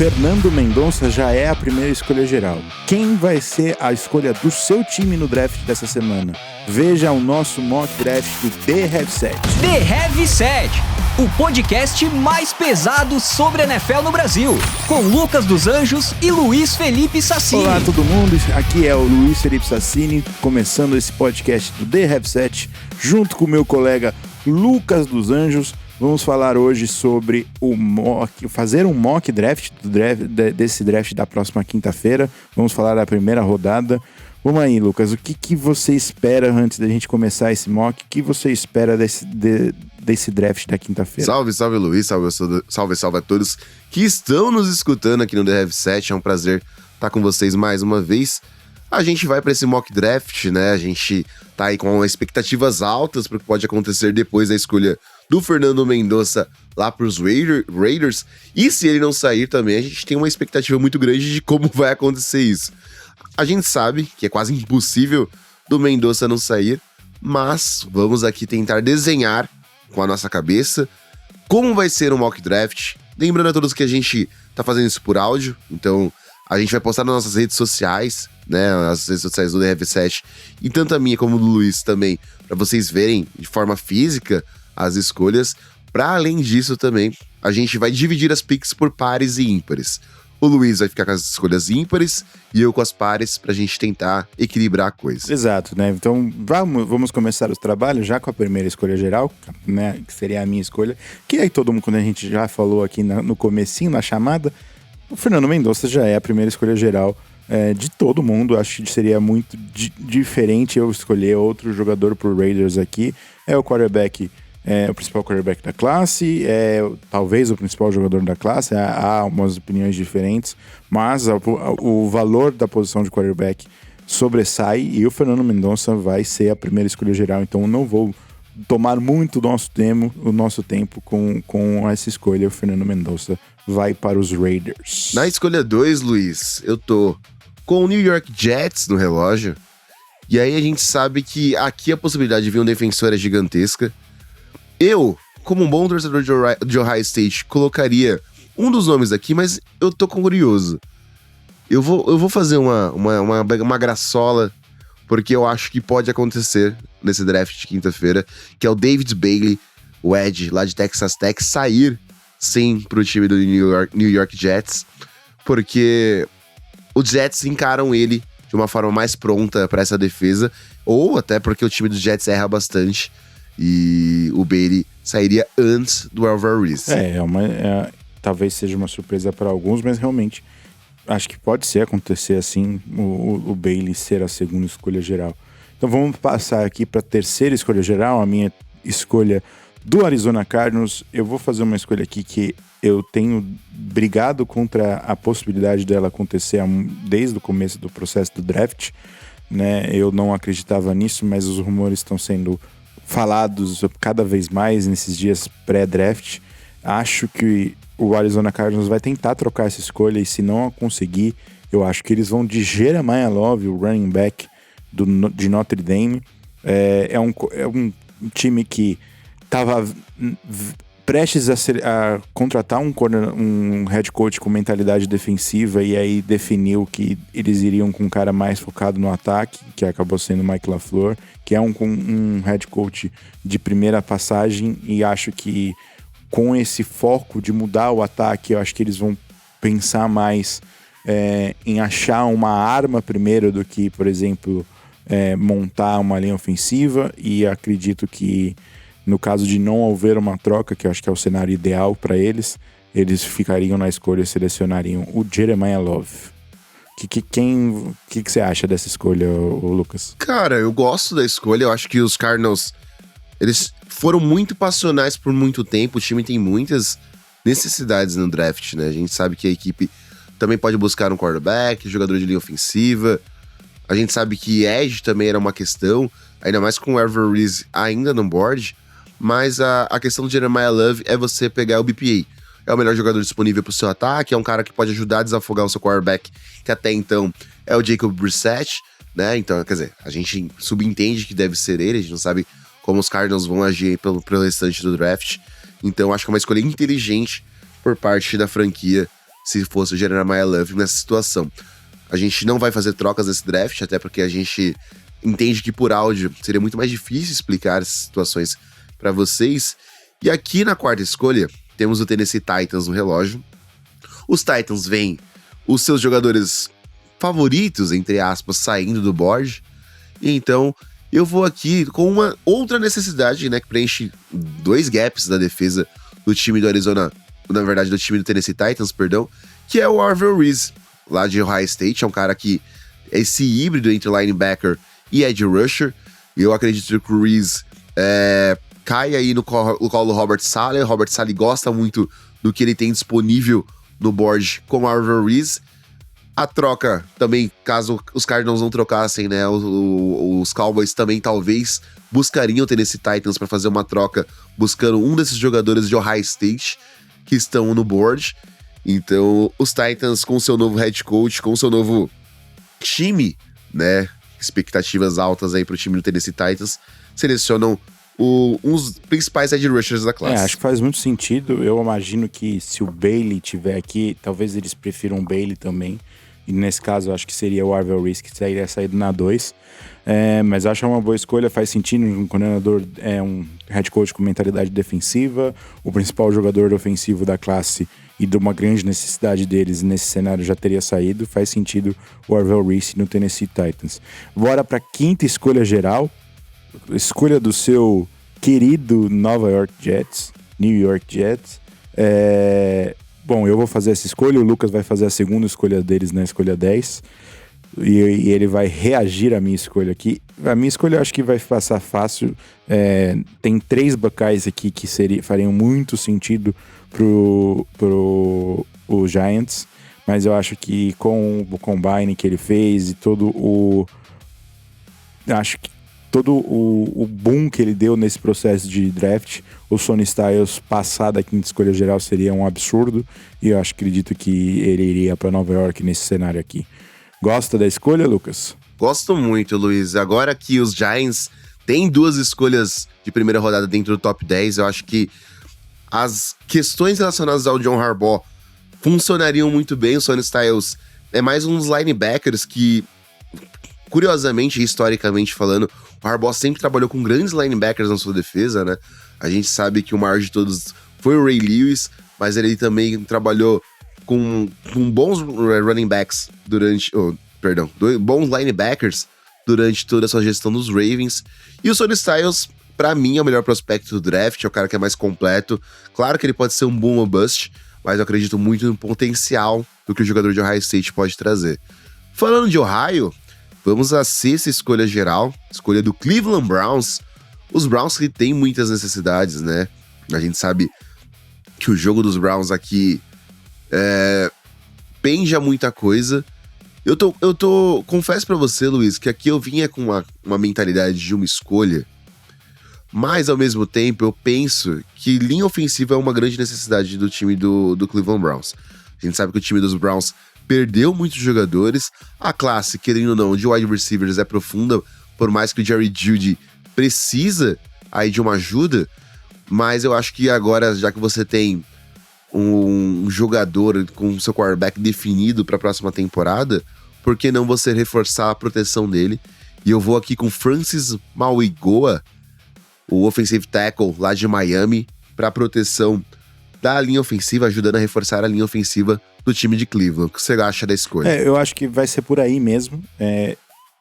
Fernando Mendonça já é a primeira escolha geral. Quem vai ser a escolha do seu time no draft dessa semana? Veja o nosso mock draft do The Heavy Set. The Heavy Set, o podcast mais pesado sobre a NFL no Brasil, com Lucas dos Anjos e Luiz Felipe Sassini. Olá todo mundo, aqui é o Luiz Felipe Sassini, começando esse podcast do The Heavy Set, junto com o meu colega Lucas dos Anjos. Vamos falar hoje sobre fazer um mock draft, desse draft da próxima quinta-feira. Vamos falar da primeira rodada. Vamos aí, Lucas, o que você espera antes da gente começar esse mock? O que você espera desse draft da quinta-feira? Salve, Luiz, salve a todos que estão nos escutando aqui no The Heavy Set. É um prazer estar com vocês mais uma vez. A gente vai para esse mock draft, né? A gente tá aí com expectativas altas para o que pode acontecer depois da escolha do Fernando Mendonça lá para os Raiders. E se ele não sair também, a gente tem uma expectativa muito grande de como vai acontecer isso. A gente sabe que é quase impossível do Mendonça não sair, mas vamos aqui tentar desenhar com a nossa cabeça como vai ser um mock draft. Lembrando a todos que a gente tá fazendo isso por áudio, então a gente vai postar nas nossas redes sociais, né, as redes sociais do The Heavy Set, e tanto a minha como a do Luiz também, para vocês verem de forma física as escolhas. Para além disso também, a gente vai dividir as picks por pares e ímpares. O Luiz vai ficar com as escolhas ímpares e eu com as pares pra gente tentar equilibrar a coisa. Exato, né? Então vamos começar os trabalhos já com a primeira escolha geral, né? Que seria a minha escolha. Que aí todo mundo, quando a gente já falou aqui no comecinho, na chamada, o Fernando Mendonça já é a primeira escolha geral de todo mundo. Acho que seria muito diferente eu escolher outro jogador pro Raiders aqui. É o quarterback... o principal quarterback da classe, talvez o principal jogador da classe, há umas opiniões diferentes, mas o valor da posição de quarterback sobressai e o Fernando Mendonça vai ser a primeira escolha geral, então eu não vou tomar muito do nosso tempo com essa escolha. O Fernando Mendonça vai para os Raiders. Na escolha 2, Luiz, eu tô com o New York Jets no relógio, e aí a gente sabe que aqui a possibilidade de vir um defensor é gigantesca. Eu, como um bom torcedor de Ohio State, colocaria um dos nomes aqui, mas eu tô curioso. Eu vou fazer uma graçola, porque eu acho que pode acontecer nesse draft de quinta-feira, que é o David Bailey, o Edge, lá de Texas Tech, sair sim pro time do New York Jets, porque os Jets encaram ele de uma forma mais pronta para essa defesa, ou até porque o time dos Jets erra bastante, e o Bailey sairia antes do Alvarez. Talvez seja uma surpresa para alguns, mas realmente acho que pode acontecer assim, o Bailey ser a segunda escolha geral. Então vamos passar aqui para a terceira escolha geral, a minha escolha do Arizona Cardinals. Eu vou fazer uma escolha aqui que eu tenho brigado contra a possibilidade dela acontecer desde o começo do processo do draft, né? Eu não acreditava nisso, mas os rumores estão sendo falados cada vez mais nesses dias pré-draft. Acho que o Arizona Cardinals vai tentar trocar essa escolha, e se não conseguir, eu acho que eles vão de Jeremiah Love, o running back de Notre Dame. É um time que estava prestes a contratar um head coach com mentalidade defensiva, e aí definiu que eles iriam com um cara mais focado no ataque, que acabou sendo o Mike LaFleur, que é um head coach de primeira passagem, e acho que com esse foco de mudar o ataque, eu acho que eles vão pensar mais em achar uma arma primeiro do que, por exemplo, montar uma linha ofensiva, e acredito que no caso de não haver uma troca, que eu acho que é o cenário ideal para eles ficariam na escolha e selecionariam o Jeremiah Love. O que você acha dessa escolha, Lucas? Cara, eu gosto da escolha. Eu acho que os Cardinals, eles foram muito passionais por muito tempo. O time tem muitas necessidades no draft, né? A gente sabe que a equipe também pode buscar um quarterback, jogador de linha ofensiva. A gente sabe que edge também era uma questão, ainda mais com o Alvarez ainda no board. Mas a questão do Jeremiah Love é você pegar o BPA. É o melhor jogador disponível pro seu ataque, é um cara que pode ajudar a desafogar o seu quarterback, que até então é o Jacob Brissett, né? Então, quer dizer, a gente subentende que deve ser ele, a gente não sabe como os Cardinals vão agir pelo restante do draft. Então, acho que é uma escolha inteligente por parte da franquia se fosse o Jeremiah Love nessa situação. A gente não vai fazer trocas nesse draft, até porque a gente entende que por áudio seria muito mais difícil explicar essas situações para vocês. E aqui na quarta escolha, temos o Tennessee Titans no relógio. Os Titans veem os seus jogadores favoritos, entre aspas, saindo do board. E então, eu vou aqui com uma outra necessidade, né, que preenche 2 gaps da defesa do time do Arizona, na verdade, do time do Tennessee Titans, perdão, que é o Arvell Reese, lá de Ohio State. É um cara que é esse híbrido entre linebacker e edge rusher. E eu acredito que o Reese cai aí no colo do Robert Saleh. O Robert Saleh gosta muito do que ele tem disponível no board com o Arvell Reese. A troca também, caso os Cardinals não trocassem, né, os Cowboys também talvez buscariam o Tennessee Titans para fazer uma troca buscando um desses jogadores de Ohio State que estão no board. Então, os Titans com seu novo head coach, com seu novo time, né, expectativas altas aí pro time do Tennessee Titans, selecionam uns principais edge rushers da classe. Acho que faz muito sentido. Eu imagino que se o Bailey tiver aqui, talvez eles prefiram o Bailey também. E nesse caso, eu acho que seria o Arvell Reese que teria saído na 2. Mas acho que é uma boa escolha, faz sentido. Um coordenador é um head coach com mentalidade defensiva, o principal jogador ofensivo da classe e de uma grande necessidade deles nesse cenário já teria saído. Faz sentido o Arvell Reese no Tennessee Titans. Bora para a quinta escolha geral. Escolha do seu querido New York Jets. Bom, eu vou fazer essa escolha, o Lucas vai fazer a segunda escolha deles na escolha 10. E ele vai reagir à minha escolha aqui. A minha escolha eu acho que vai passar fácil. Tem 3 Buckeyes aqui que fariam muito sentido pro Giants. Mas eu acho que com o combine que ele fez e todo o boom que ele deu nesse processo de draft, o Sonny Styles passar da quinta escolha geral seria um absurdo. E eu acredito que ele iria para Nova York nesse cenário aqui. Gosta da escolha, Lucas? Gosto muito, Luiz. Agora que os Giants têm 2 escolhas de primeira rodada dentro do top 10, eu acho que as questões relacionadas ao John Harbaugh funcionariam muito bem. O Sonny Styles é mais uns linebackers que, curiosamente e historicamente falando, o Harbaugh sempre trabalhou com grandes linebackers na sua defesa, né? A gente sabe que o maior de todos foi o Ray Lewis, mas ele também trabalhou com bons running backs bons linebackers durante toda a sua gestão dos Ravens. E o Sonny Styles, pra mim, é o melhor prospecto do draft, é o cara que é mais completo. Claro que ele pode ser um boom ou bust, mas eu acredito muito no potencial do que o jogador de Ohio State pode trazer. Falando de Ohio, vamos à 6ª escolha geral, escolha do Cleveland Browns. Os Browns que têm muitas necessidades, né? A gente sabe que o jogo dos Browns aqui pende a muita coisa. Confesso pra você, Luiz, que aqui eu vinha com uma mentalidade de uma escolha, mas ao mesmo tempo eu penso que linha ofensiva é uma grande necessidade do time do Cleveland Browns. A gente sabe que o time dos Browns perdeu muitos jogadores, a classe, querendo ou não, de wide receivers é profunda, por mais que o Jerry Jeudy precisa aí de uma ajuda, mas eu acho que agora, já que você tem um jogador com seu quarterback definido para a próxima temporada, por que não você reforçar a proteção dele? E eu vou aqui com Francis Mauigoa, o offensive tackle lá de Miami, para a proteção da linha ofensiva, ajudando a reforçar a linha ofensiva do time de Cleveland. O que você acha da escolha? Eu acho que vai ser por aí mesmo.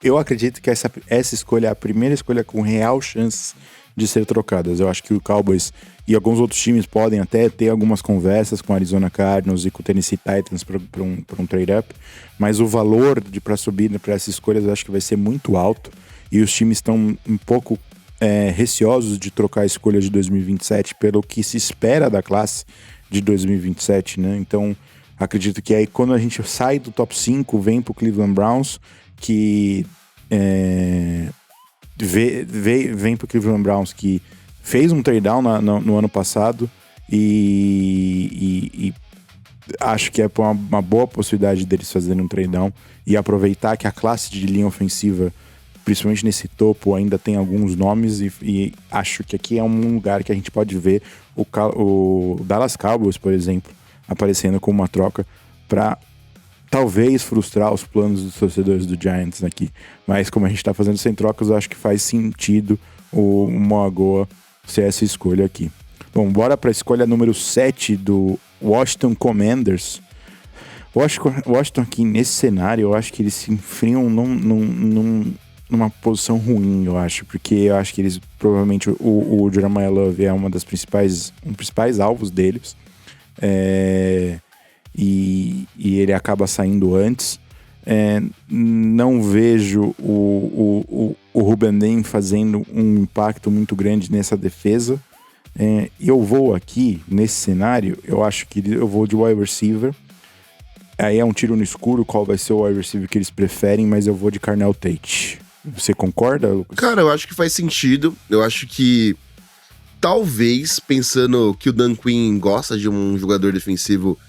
Eu acredito que essa escolha é a primeira escolha com real chance de ser trocadas. Eu acho que o Cowboys e alguns outros times podem até ter algumas conversas com o Arizona Cardinals e com o Tennessee Titans para um trade-up, mas o valor para subir para essas escolhas eu acho que vai ser muito alto e os times estão um pouco receosos de trocar a escolha de 2027 pelo que se espera da classe de 2027, né? Então, acredito que aí quando a gente sai do top 5, vem pro Cleveland Browns, que vem pro Cleveland Browns, que fez um trade down no ano passado e acho que é uma boa possibilidade deles fazerem um trade down e aproveitar que a classe de linha ofensiva, principalmente nesse topo, ainda tem alguns nomes e acho que aqui é um lugar que a gente pode ver o Dallas Cowboys, por exemplo, aparecendo com uma troca para talvez frustrar os planos dos torcedores do Giants aqui. Mas como a gente tá fazendo sem trocas, eu acho que faz sentido o Moagoa ser essa escolha aqui. Bom, bora para a escolha número 7 do Washington Commanders. Washington aqui nesse cenário, eu acho que eles se enfriam numa posição ruim, eu acho. Porque eu acho que eles, provavelmente, o Jeremiah Love é um dos principais alvos deles. E ele acaba saindo antes. Não vejo o Ruben Dane fazendo um impacto muito grande nessa defesa. Eu vou aqui, nesse cenário, eu acho que eu vou de wide receiver. Aí é um tiro no escuro qual vai ser o wide receiver que eles preferem, mas eu vou de Carnell Tate. Você concorda, Lucas? Cara, eu acho que faz sentido. Eu acho que talvez, pensando que o Dan Quinn gosta de um jogador defensivo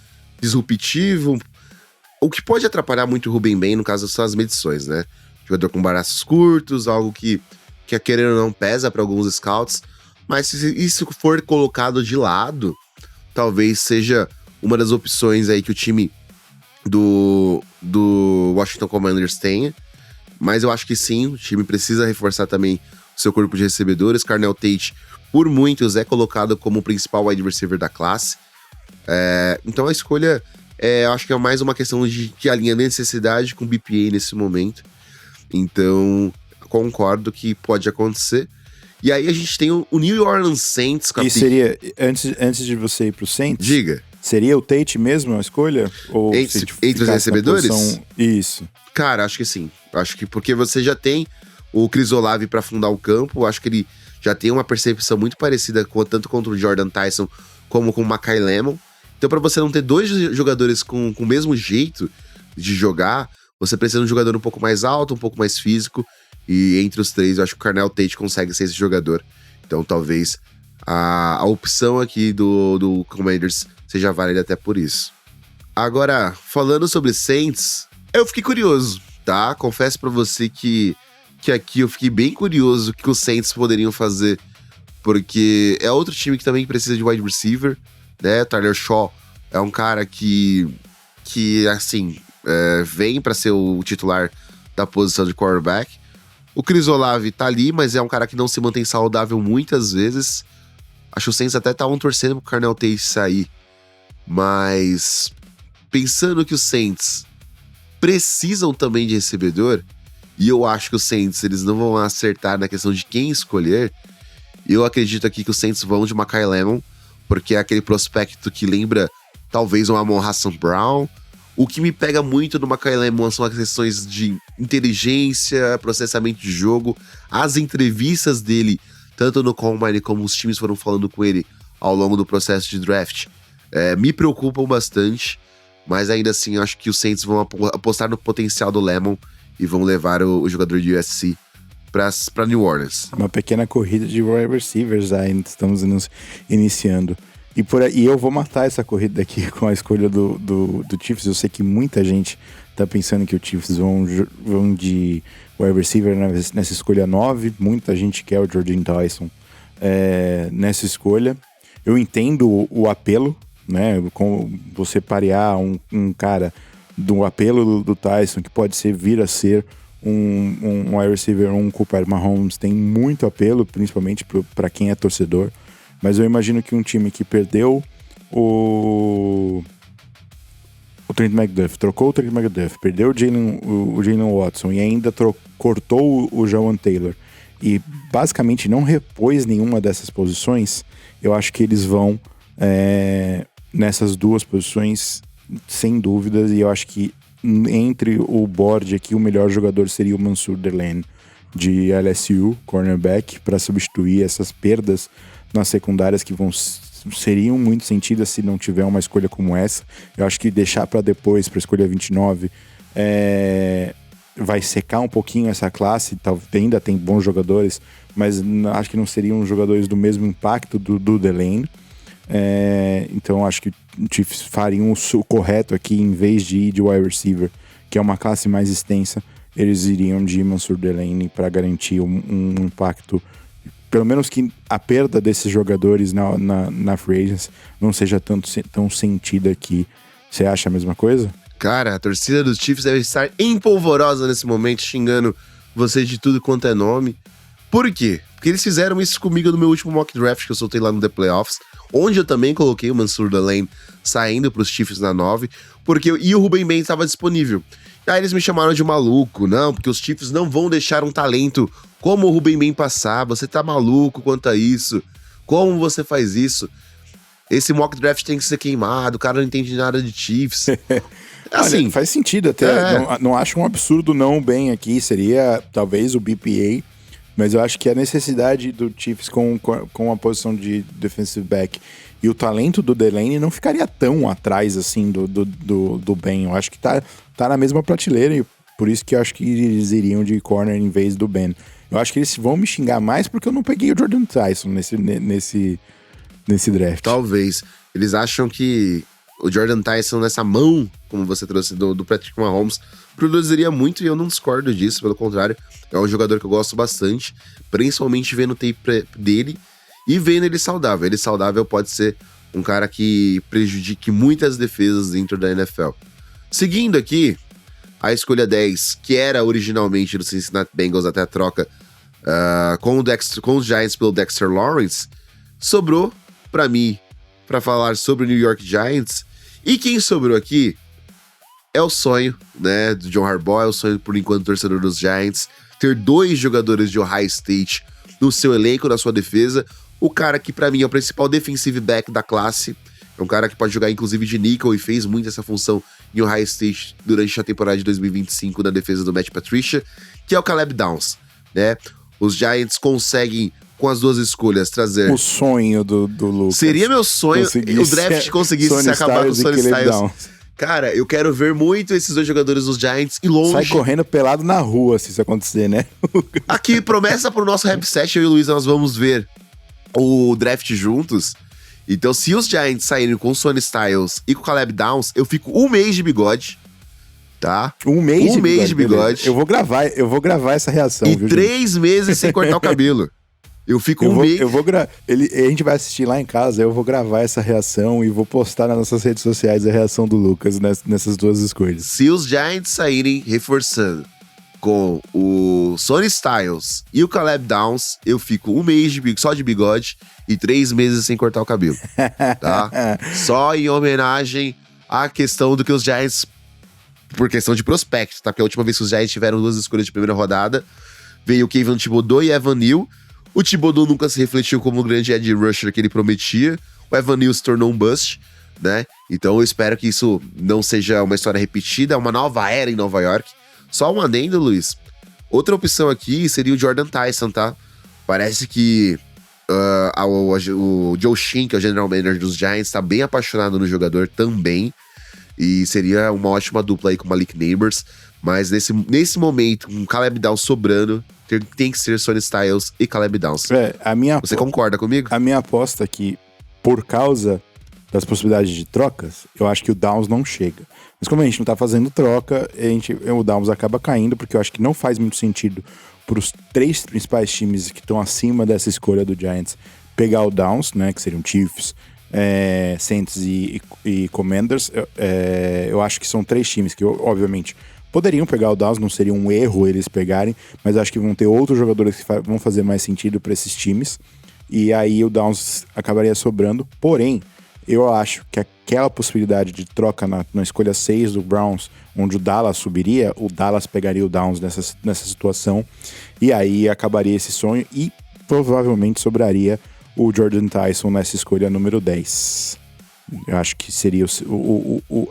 disruptivo, o que pode atrapalhar muito o Ruben Dane, no caso, são as medições, né? Jogador com braços curtos, algo que querendo ou não pesa para alguns scouts, mas se isso for colocado de lado, talvez seja uma das opções aí que o time do Washington Commanders tenha. Mas eu acho que sim, o time precisa reforçar também o seu corpo de recebedores. Carnell Tate, por muitos, é colocado como o principal wide receiver da classe. Então a escolha, eu acho que é mais uma questão de alinhar necessidade com BPA nesse momento. Então, concordo que pode acontecer. E aí a gente tem o New Orleans Saints. E seria, antes de você ir pro Saints... Diga. Seria o Tate mesmo a escolha? Ou entre os recebedores? Isso. Cara, acho que sim. Acho que porque você já tem o Chris Olave pra fundar o campo, acho que ele já tem uma percepção muito parecida tanto contra o Jordan Tyson como com o Makai Lemon. Então, pra você não ter dois jogadores com o mesmo jeito de jogar, você precisa de um jogador um pouco mais alto, um pouco mais físico. E entre os três, eu acho que o Carnell Tate consegue ser esse jogador. Então, talvez a opção aqui do Commanders seja válida até por isso. Agora, falando sobre Saints, eu fiquei curioso, tá? Confesso pra você que aqui eu fiquei bem curioso o que os Saints poderiam fazer, porque é outro time que também precisa de wide receiver, né? Tyler Shaw é um cara que assim, vem pra ser o titular da posição de quarterback. O Chris Olave tá ali, mas é um cara que não se mantém saudável muitas vezes. Acho que os Saints até estavam torcendo pro Carnell Tate sair. Mas pensando que os Saints precisam também de recebedor, e eu acho que os Saints eles não vão acertar na questão de quem escolher, eu acredito aqui que os Saints vão de Makai Lemon, porque é aquele prospecto que lembra talvez um Amon-Ra St. Brown. O que me pega muito no Makai Lemon são as questões de inteligência, processamento de jogo, as entrevistas dele, tanto no Combine como os times foram falando com ele ao longo do processo de draft. Me preocupam bastante, mas ainda assim eu acho que os Saints vão apostar no potencial do Lemon e vão levar o jogador de USC para New Orleans. Uma pequena corrida de wide receivers ainda estamos iniciando. E eu vou matar essa corrida aqui com a escolha do Chiefs. Eu sei que muita gente tá pensando que o Chiefs vão de wide receiver nessa escolha 9. Muita gente quer o Jordan Tyson nessa escolha. Eu entendo o apelo, né? Com você parear um cara do apelo do Tyson, que pode vir a ser um wide receiver, um Cooper Mahomes, tem muito apelo, principalmente para quem é torcedor. Mas eu imagino que um time que perdeu o Trent McDuffie, trocou o Trent McDuffie, perdeu o Jalen Watson e ainda cortou o Jawan Taylor e basicamente não repôs nenhuma dessas posições, eu acho que eles vão nessas duas posições sem dúvidas, e eu acho que entre o board aqui o melhor jogador seria o Mansour Delane de LSU, cornerback, para substituir essas perdas nas secundárias que seriam muito sentidas se não tiver uma escolha como essa. Eu acho que deixar para depois, para a escolha 29, vai secar um pouquinho essa classe. Ainda tem bons jogadores, mas acho que não seriam jogadores do mesmo impacto do Delane. Então acho que o Chiefs fariam o correto aqui, em vez de ir de wide receiver, que é uma classe mais extensa, eles iriam de Mansour Delane para garantir um impacto, pelo menos que a perda desses jogadores na free agency não seja tão sentida aqui Você acha a mesma coisa? Cara, a torcida dos Chiefs deve estar empolvorosa nesse momento, xingando você de tudo quanto é nome. Por quê? Porque eles fizeram isso comigo no meu último mock draft que eu soltei lá no The Playoffs, onde eu também coloquei o Mansour Delane saindo pros Chiefs na 9, e o Ruben Bain estava disponível. Aí eles me chamaram de maluco, não, porque os Chiefs não vão deixar um talento como o Ruben Bain passar, você tá maluco quanto a isso, como você faz isso? Esse mock draft tem que ser queimado, o cara não entende nada de Chiefs. Assim, olha, faz sentido até, não acho um absurdo não bem aqui, seria talvez o BPA, mas eu acho que a necessidade do Chiefs com a posição de defensive back e o talento do Delane não ficaria tão atrás assim do Ben. Eu acho que tá na mesma prateleira e por isso que eu acho que eles iriam de corner em vez do Ben. Eu acho que eles vão me xingar mais porque eu não peguei o Jordan Tyson nesse draft. Talvez. Eles acham que o Jordan Tyson nessa mão, como você trouxe do Patrick Mahomes, produziria muito e eu não discordo disso, pelo contrário, é um jogador que eu gosto bastante, principalmente vendo o tape dele e vendo ele saudável. Ele saudável pode ser um cara que prejudique muitas defesas dentro da NFL. Seguindo aqui, a escolha 10, que era originalmente do Cincinnati Bengals até a troca com os Giants pelo Dexter Lawrence, sobrou para mim para falar sobre o New York Giants. E quem sobrou aqui é o sonho, né, do John Harbaugh, é o sonho, por enquanto, torcedor dos Giants, ter 2 jogadores de Ohio State no seu elenco, na sua defesa. O cara que, pra mim, é o principal defensive back da classe. É um cara que pode jogar, inclusive, de nickel e fez muito essa função em Ohio State durante a temporada de 2025 na defesa do Matt Patricia, que é o Caleb Downs, né? Os Giants conseguem, com as 2 escolhas, trazer... O sonho do Lucas. Seria meu sonho o draft conseguisse se acabar com o Sonny Styles. Cara, eu quero ver muito esses 2 jogadores dos Giants e longe. Sai correndo pelado na rua se isso acontecer, né? Aqui, promessa pro nosso Rap 7, eu e o Luiz, nós vamos ver o draft juntos. Então, se os Giants saírem com o Sonny Styles e com o Caleb Downs, eu fico 1 mês de bigode, tá? 1 mês de bigode. Eu vou gravar essa reação. E 3 meses sem cortar o cabelo. Eu fico mês... A gente vai assistir lá em casa, eu vou gravar essa reação e vou postar nas nossas redes sociais a reação do Lucas nessas 2 escolhas. Se os Giants saírem reforçando com o Sonny Styles e o Caleb Downs, eu fico 1 mês só de bigode e 3 meses sem cortar o cabelo, tá? Só em homenagem à questão do que os Giants, por questão de prospecto, tá? Porque a última vez que os Giants tiveram 2 escolhas de primeira rodada, veio o Kayvon Thibodeau e Evan Neal. O Thibodeau nunca se refletiu como o grande edge rusher que ele prometia. O Evan Neal se tornou um bust, né? Então eu espero que isso não seja uma história repetida, é uma nova era em Nova York. Só um adendo, Luiz. Outra opção aqui seria o Jordan Tyson, tá? Parece que o Joe Shinn, que é o general manager dos Giants, tá bem apaixonado no jogador também. E seria uma ótima dupla aí com o Malik Neighbors. Mas nesse momento, com Caleb Downs sobrando, tem que ser Sonny Styles e Caleb Downs. Você concorda comigo? A minha aposta aqui, por causa das possibilidades de trocas, eu acho que o Downs não chega. Mas como a gente não tá fazendo troca, o Downs acaba caindo, porque eu acho que não faz muito sentido para os 3 principais times que estão acima dessa escolha do Giants pegar o Downs, né, que seriam Chiefs, Saints e Commanders. Eu acho que são 3 times que, obviamente, poderiam pegar o Downs, não seria um erro eles pegarem, mas acho que vão ter outros jogadores que vão fazer mais sentido para esses times, e aí o Downs acabaria sobrando. Porém, eu acho que aquela possibilidade de troca na escolha 6 do Browns, onde o Dallas subiria, o Dallas pegaria o Downs nessa situação, e aí acabaria esse sonho, e provavelmente sobraria o Jordan Tyson nessa escolha número 10. Eu acho que seria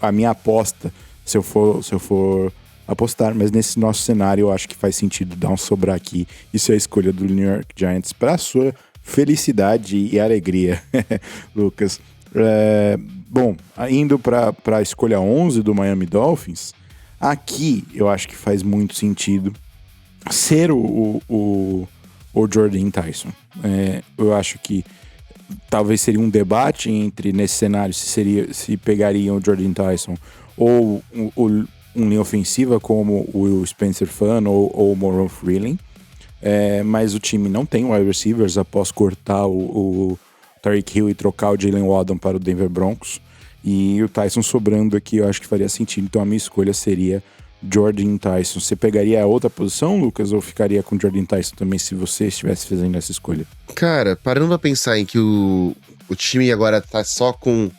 a minha aposta, se eu for apostar, mas nesse nosso cenário eu acho que faz sentido dar um sobrar aqui. Isso é a escolha do New York Giants para a sua felicidade e alegria, Lucas. Bom, indo para a escolha 11 do Miami Dolphins, aqui eu acho que faz muito sentido ser o Jordan Tyson. Eu acho que talvez seria um debate entre, nesse cenário, se pegariam o Jordan Tyson ou um linha ofensiva como o Spencer Fun ou o Moron Freeling. Mas o time não tem wide receivers após cortar o Tyreek Hill e trocar o Jalen Waddle para o Denver Broncos. E o Tyson sobrando aqui, eu acho que faria sentido. Então a minha escolha seria Jordan Tyson. Você pegaria a outra posição, Lucas, ou ficaria com Jordan Tyson também se você estivesse fazendo essa escolha? Cara, parando pra pensar em que o time agora tá só com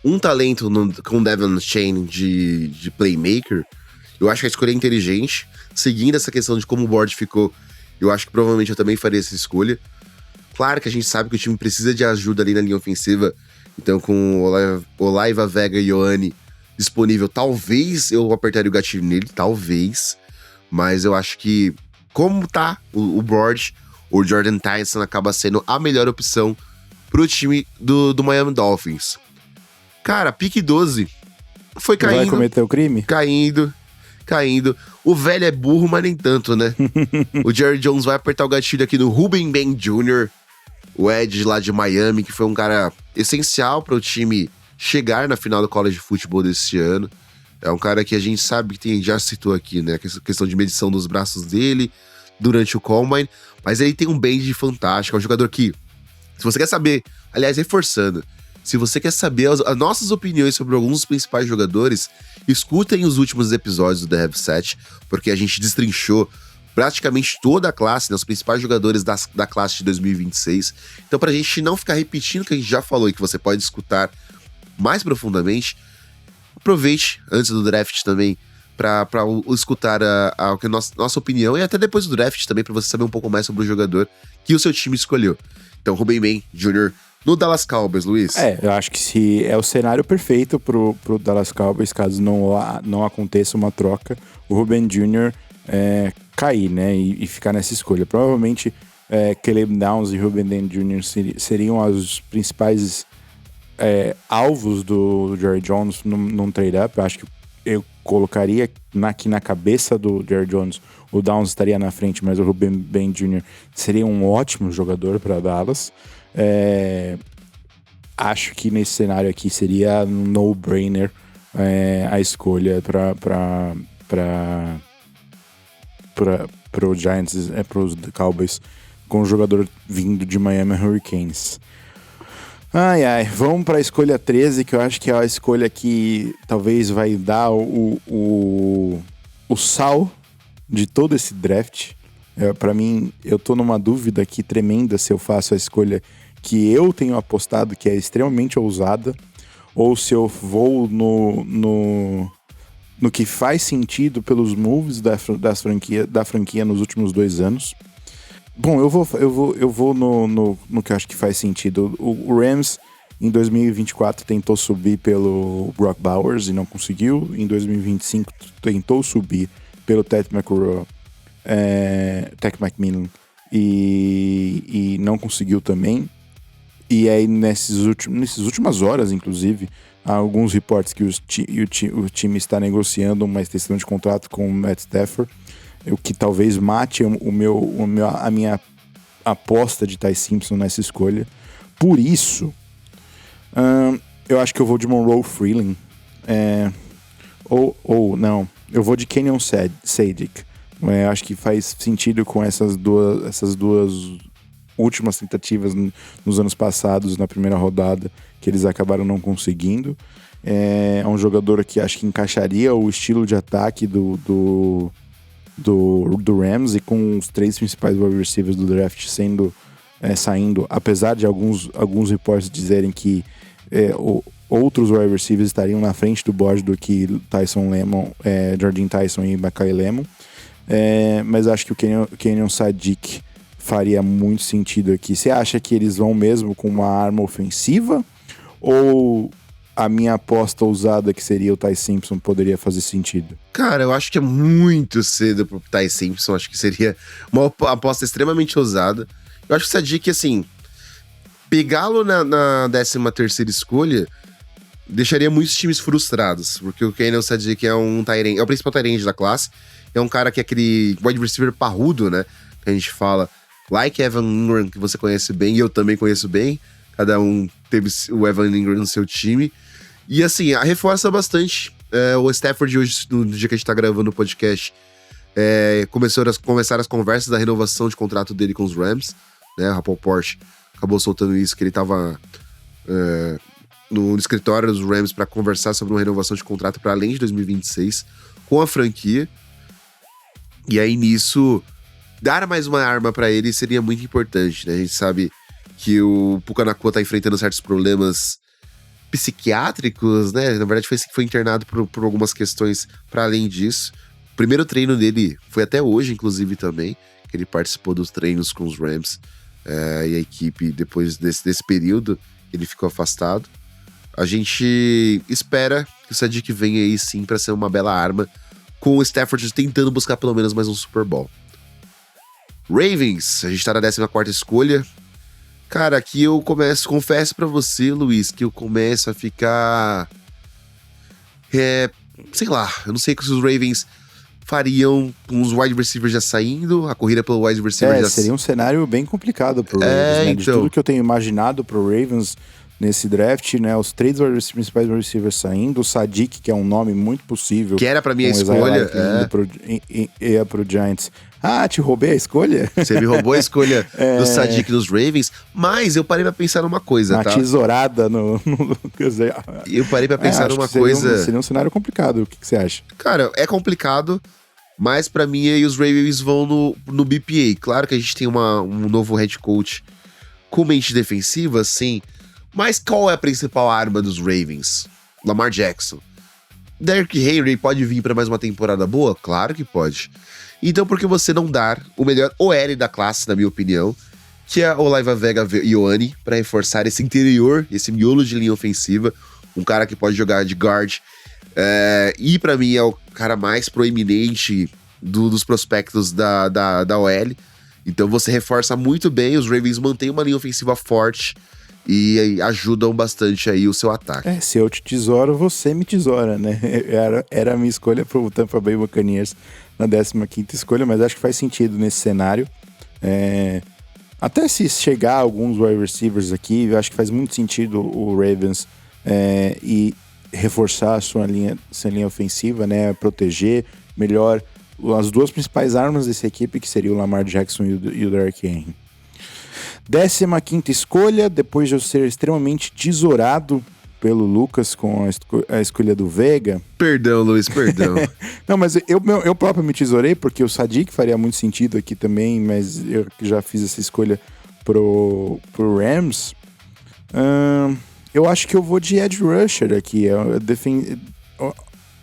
um talento com Devon Chain de playmaker, eu acho que a escolha é inteligente. Seguindo essa questão de como o board ficou, eu acho que provavelmente eu também faria essa escolha. Claro que a gente sabe que o time precisa de ajuda ali na linha ofensiva, então com Olaiva, Vega e Ioane disponível, talvez eu apertaria o gatilho nele, talvez. Mas eu acho que, como tá o board, o Jordan Tyson acaba sendo a melhor opção pro time do Miami Dolphins. Cara, pique 12 foi caindo. Vai cometer o crime? Caindo. O velho é burro, mas nem tanto, né? O Jerry Jones vai apertar o gatilho aqui no Ruben Ben Jr., o Edge lá de Miami, que foi um cara essencial para o time chegar na final do college football desse ano. É um cara que a gente sabe que já citou aqui, né? A questão de medição dos braços dele durante o Combine. Mas ele tem um bend fantástico. É um jogador que, se você quer saber, aliás, reforçando, se você quer saber as nossas opiniões sobre alguns dos principais jogadores, escutem os últimos episódios do The Heavy Set, porque a gente destrinchou praticamente toda a classe, né, os principais jogadores da classe de 2026. Então, pra gente não ficar repetindo o que a gente já falou e que você pode escutar mais profundamente, aproveite antes do draft também pra escutar a nossa opinião, e até depois do draft também, pra você saber um pouco mais sobre o jogador que o seu time escolheu. Então, Ruben Ben Jr. no Dallas Cowboys, Luiz. Eu acho que se é o cenário perfeito pro Dallas Cowboys, caso não aconteça uma troca, o Ruben Jr. cair, né, e ficar nessa escolha. Provavelmente Caleb Downs e Ruben Ben Jr. seriam os principais alvos do Jerry Jones num trade-up. Acho que eu colocaria aqui na cabeça do Jerry Jones, o Downs estaria na frente, mas o Ruben Ben Jr. seria um ótimo jogador para Dallas. Acho que nesse cenário aqui seria um no-brainer a escolha pro Giants, pros Cowboys, com o jogador vindo de Miami Hurricanes. Vamos para a escolha 13, que eu acho que é a escolha que talvez vai dar o sal de todo esse draft. Para mim, eu tô numa dúvida aqui tremenda se eu faço a escolha que eu tenho apostado, que é extremamente ousada, ou se eu vou no que faz sentido pelos moves da franquia nos últimos 2 anos. Bom, eu vou no que eu acho que faz sentido. O Rams, em 2024, tentou subir pelo Brock Bowers e não conseguiu. Em 2025, tentou subir pelo Ted McMillan e não conseguiu também. E aí, nessas últimas horas, inclusive, há alguns reportes que o time está negociando uma extensão de contrato com o Matt Stafford, o que talvez mate a minha aposta de Ty Simpson nessa escolha. Por isso, eu acho que eu vou de Monroe Freeland. Não, eu vou de Kenyon Sadick. Acho que faz sentido com essas duas últimas tentativas nos anos passados, na primeira rodada, que eles acabaram não conseguindo. É um jogador que acho que encaixaria o estilo de ataque do Rams, e com os 3 principais wide receivers do draft saindo, apesar de alguns reportes dizerem que outros wide receivers estariam na frente do board do que Jordan Tyson e Makai Lemon. Mas acho que o Kenyon Sadick faria muito sentido aqui. Você acha que eles vão mesmo com uma arma ofensiva? Ou a minha aposta ousada, que seria o Ty Simpson, poderia fazer sentido? Cara, eu acho que é muito cedo pro Ty Simpson. Acho que seria uma aposta extremamente ousada. Eu acho que o Sadick, assim, pegá-lo na 13ª escolha deixaria muitos times frustrados, porque o Kenyon Sadick é o principal tight end da classe. É um cara que é aquele wide receiver parrudo, né? Que a gente fala, like Evan Ingram, que você conhece bem, e eu também conheço bem. Cada um teve o Evan Ingram no seu time. E assim, reforça bastante. O Stafford hoje, no dia que a gente tá gravando o podcast, começaram as conversas da renovação de contrato dele com os Rams, né? O Rapoport acabou soltando isso, que ele tava no escritório dos Rams para conversar sobre uma renovação de contrato para além de 2026 com a franquia. E aí, nisso, dar mais uma arma para ele seria muito importante, né? A gente sabe que o Puka Nacua tá enfrentando certos problemas psiquiátricos, né? Na verdade, foi internado por algumas questões para além disso. O primeiro treino dele foi até hoje, inclusive, também, que ele participou dos treinos com os Rams e a equipe depois desse período que ele ficou afastado. A gente espera que o Sadiq venha aí sim para ser uma bela arma, com o Stafford tentando buscar pelo menos mais um Super Bowl. Ravens, a gente tá na 14ª escolha. Cara, aqui eu confesso pra você, Luiz, que eu começo a ficar... sei lá, eu não sei o que os Ravens fariam com os wide receivers já saindo, a corrida pelo wide receiver já... seria um cenário bem complicado pro Ravens, né? Então... De tudo que eu tenho imaginado pro Ravens nesse draft, né? Os três principais wide receivers saindo, o Sadiq, que é um nome muito possível. Que era pra minha escolha. Ia pro Giants. Ah, te roubei a escolha? Você me roubou a escolha do Sadiq dos Ravens, mas eu parei pra pensar numa coisa, uma tá? tesourada no... Eu parei pra pensar numa coisa... Seria um cenário complicado, o que você acha? Cara, é complicado, mas pra mim aí os Ravens vão no BPA. Claro que a gente tem um novo head coach com mente defensiva, sim, mas qual é a principal arma dos Ravens? Lamar Jackson. Derrick Henry pode vir pra mais uma temporada boa? Claro que pode. Então por que você não dar o melhor OL da classe, na minha opinião, que é o Olaiva Vega Ioane, pra reforçar esse interior, esse miolo de linha ofensiva, um cara que pode jogar de guard, e pra mim é o cara mais proeminente dos prospectos da OL. Então você reforça muito bem, os Ravens mantêm uma linha ofensiva forte e ajudam bastante aí o seu ataque. Se eu te tesouro, você me tesoura, né? Era a minha escolha pro Tampa Bay Buccaneers na 15ª escolha, mas acho que faz sentido nesse cenário. Até se chegar alguns wide receivers aqui, eu acho que faz muito sentido o Ravens e reforçar a sua linha ofensiva, né? Proteger melhor as duas principais armas dessa equipe, que seria o Lamar Jackson e o Derrick Henry. 15ª escolha, depois de eu ser extremamente tesourado pelo Lucas com a escolha do Vega. Perdão, Luiz, perdão. Não, mas eu próprio me tesourei, porque o Sadiq faria muito sentido aqui também, mas eu já fiz essa escolha pro Rams. Eu acho que eu vou de edge rusher aqui,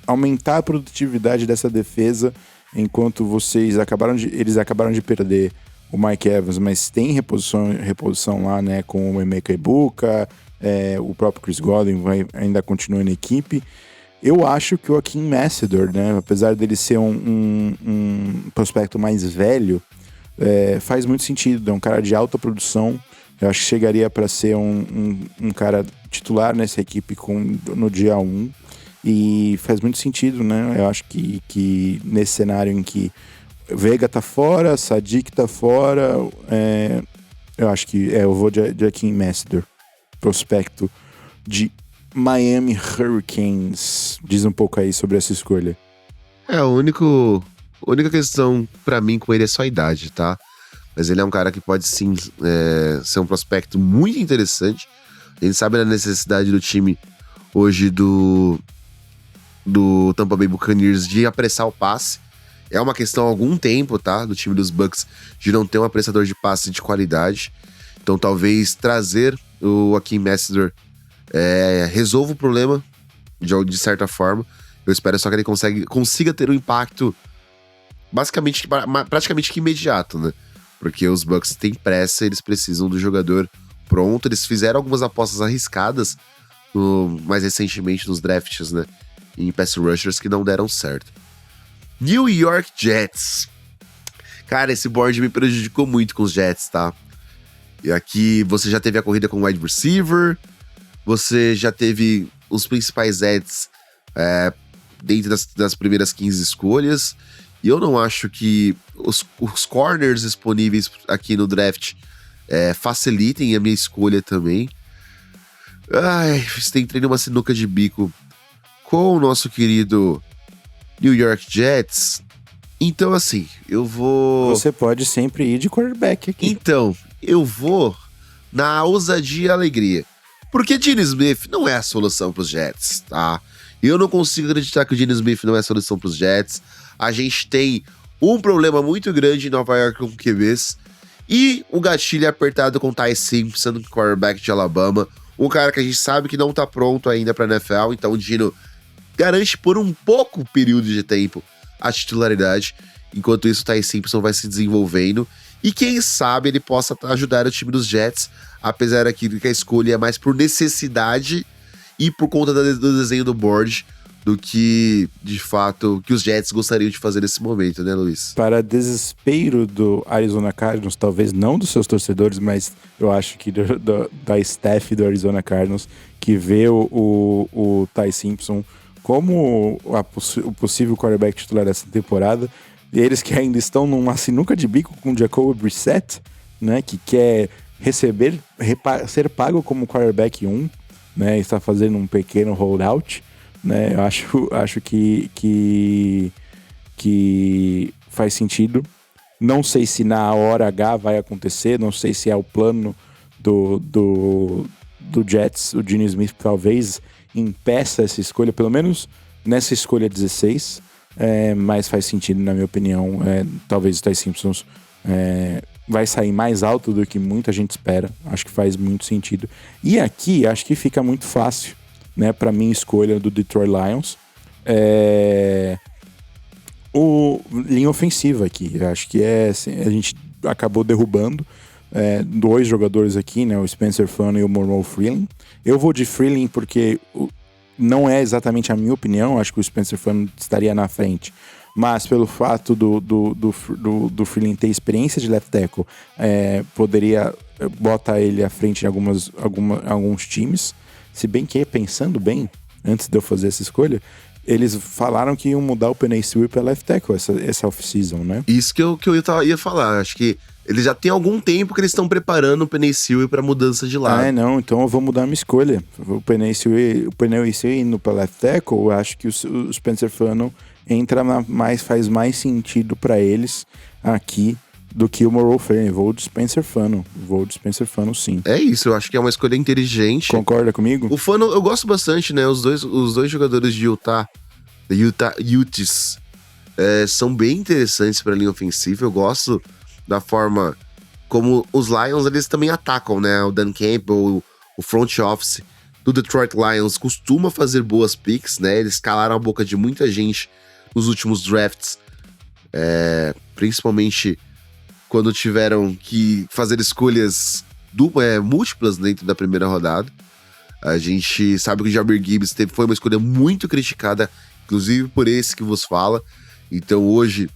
aumentar a produtividade dessa defesa, enquanto eles acabaram de perder o Mike Evans, mas tem reposição lá, né, com o Emeka Egbuka, o próprio Chris Godwin ainda continua na equipe. Eu acho que o Akeem Massidor, né, apesar dele ser um prospecto mais velho, faz muito sentido, é um cara de alta produção. Eu acho que chegaria para ser um cara titular nessa equipe no dia 1, e faz muito sentido, né? Eu acho que nesse cenário em que Vega tá fora, Sadiq tá fora, eu acho que eu vou de Akeem Massidor, prospecto de Miami Hurricanes. Diz um pouco aí sobre essa escolha. A única questão pra mim com ele é só a idade, tá? Mas ele é um cara que pode sim ser um prospecto muito interessante. A gente sabe da necessidade do time hoje do Tampa Bay Buccaneers de apressar o passe. É uma questão há algum tempo, tá? Do time dos Bucs de não ter um apressador de passe de qualidade. Então talvez trazer o Akeem Massidor resolva o problema de certa forma. Eu espero só que ele consiga ter um impacto praticamente que imediato, né? Porque os Bucs têm pressa, eles precisam do jogador pronto. Eles fizeram algumas apostas arriscadas mais recentemente nos drafts, né? Em pass rushers que não deram certo. New York Jets. Cara, esse board me prejudicou muito com os Jets, tá? E aqui você já teve a corrida com o wide receiver, você já teve os principais edges dentro das primeiras 15 escolhas, e eu não acho que os corners disponíveis aqui no draft facilitem a minha escolha também. Você tem treino uma sinuca de bico com o nosso querido New York Jets. Então, assim, eu vou... Você pode sempre ir de quarterback aqui. Então, eu vou na ousadia e alegria. Porque Gene Smith não é a solução pros Jets, tá? Eu não consigo acreditar que o Gene Smith não é a solução pros Jets. A gente tem um problema muito grande em Nova York com QBs. E o gatilho é apertado com Ty Simpson, quarterback de Alabama. Um cara que a gente sabe que não tá pronto ainda pra NFL. Então o Gino garante por um pouco período de tempo a titularidade. Enquanto isso, o Ty Simpson vai se desenvolvendo. E quem sabe ele possa ajudar o time dos Jets. Apesar aqui que a escolha é mais por necessidade e por conta do desenho do board do que, de fato, que os Jets gostariam de fazer nesse momento, né, Luiz? Para desespero do Arizona Cardinals, talvez não dos seus torcedores, mas eu acho que da staff do Arizona Cardinals, que vê o Ty Simpson como o possível quarterback titular dessa temporada, e eles que ainda estão numa sinuca de bico com o Jacoby Brissett, né, que quer ser pago como quarterback 1, né, está fazendo um pequeno holdout, né, eu acho que faz sentido. Não sei se na hora H vai acontecer, não sei se é o plano do Jets. O Gene Smith talvez impeça essa escolha, pelo menos nessa escolha 16, mas faz sentido na minha opinião. Talvez o Ty Simpson vai sair mais alto do que muita gente espera. Acho que faz muito sentido. E aqui acho que fica muito fácil, né, para minha escolha do Detroit Lions. O linha ofensiva aqui, eu acho que assim, a gente acabou derrubando dois jogadores aqui, né, o Spencer Fano e o Morrow Freeland. Eu vou de Freeland porque não é exatamente a minha opinião, acho que o Spencer Fano estaria na frente, mas pelo fato do Freeland ter experiência de left tackle, poderia botar ele à frente em alguns times. Se bem que, pensando bem, antes de eu fazer essa escolha, eles falaram que iam mudar o Penei Sewell para left tackle essa off-season, né? Isso que eu ia falar. Acho que eles já tem algum tempo que eles estão preparando o Penei Sewell para mudança de lado. Não, então eu vou mudar a minha escolha. O Penei Sewell indo para left tackle, eu acho que o Spencer Fano faz mais sentido para eles aqui do que o Morrow Freeland. Vou de Spencer Fano, sim. É isso, eu acho que é uma escolha inteligente. Concorda comigo? O Fano, eu gosto bastante, né? Os dois jogadores de Utah Utes, são bem interessantes para a linha ofensiva. Eu gosto da forma como os Lions, eles também atacam, né? O Dan Campbell, o front office do Detroit Lions costuma fazer boas picks, né? Eles calaram a boca de muita gente nos últimos drafts, principalmente quando tiveram que fazer escolhas múltiplas dentro da primeira rodada. A gente sabe que o Jahmyr Gibbs foi uma escolha muito criticada, inclusive por esse que vos fala. Então hoje,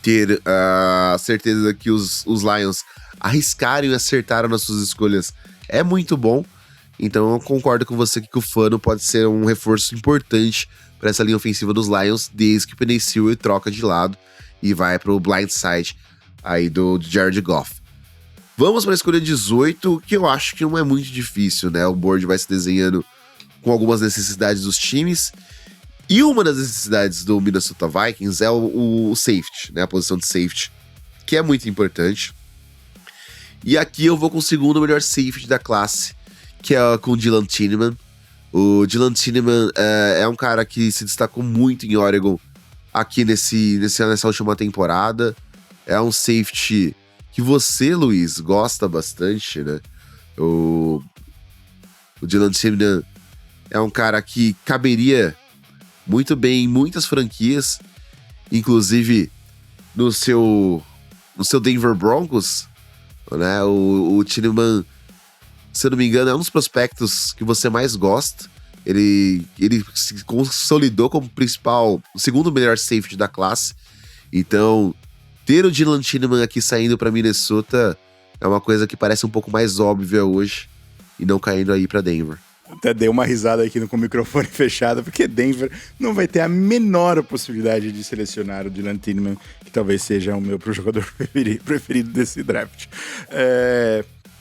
ter a certeza que os Lions arriscaram e acertaram nas suas escolhas é muito bom. Então eu concordo com você que o Fano pode ser um reforço importante para essa linha ofensiva dos Lions, desde que o Penei Sewell troca de lado e vai para o blindside aí do Jared Goff. Vamos para a escolha 18, que eu acho que não é muito difícil, né? O board vai se desenhando com algumas necessidades dos times. E uma das necessidades do Minnesota Vikings é o safety, né? A posição de safety, que é muito importante. E aqui eu vou com o segundo melhor safety da classe, que é com o Dylan Tineman. O Dylan Tineman é um cara que se destacou muito em Oregon aqui nessa última temporada. É um safety que você, Luiz, gosta bastante, né? O Dylan Tineman é um cara que caberia muito bem em muitas franquias, inclusive no seu Denver Broncos, né? O Tineman, se eu não me engano, é um dos prospectos que você mais gosta. Ele se consolidou como o segundo melhor safety da classe. Então, ter o Dylan Tineman aqui saindo para Minnesota é uma coisa que parece um pouco mais óbvia hoje e não caindo aí para Denver. Até dei uma risada aqui com o microfone fechado, porque Denver não vai ter a menor possibilidade de selecionar o Dylan Tineman, que talvez seja o meu jogador preferido desse draft.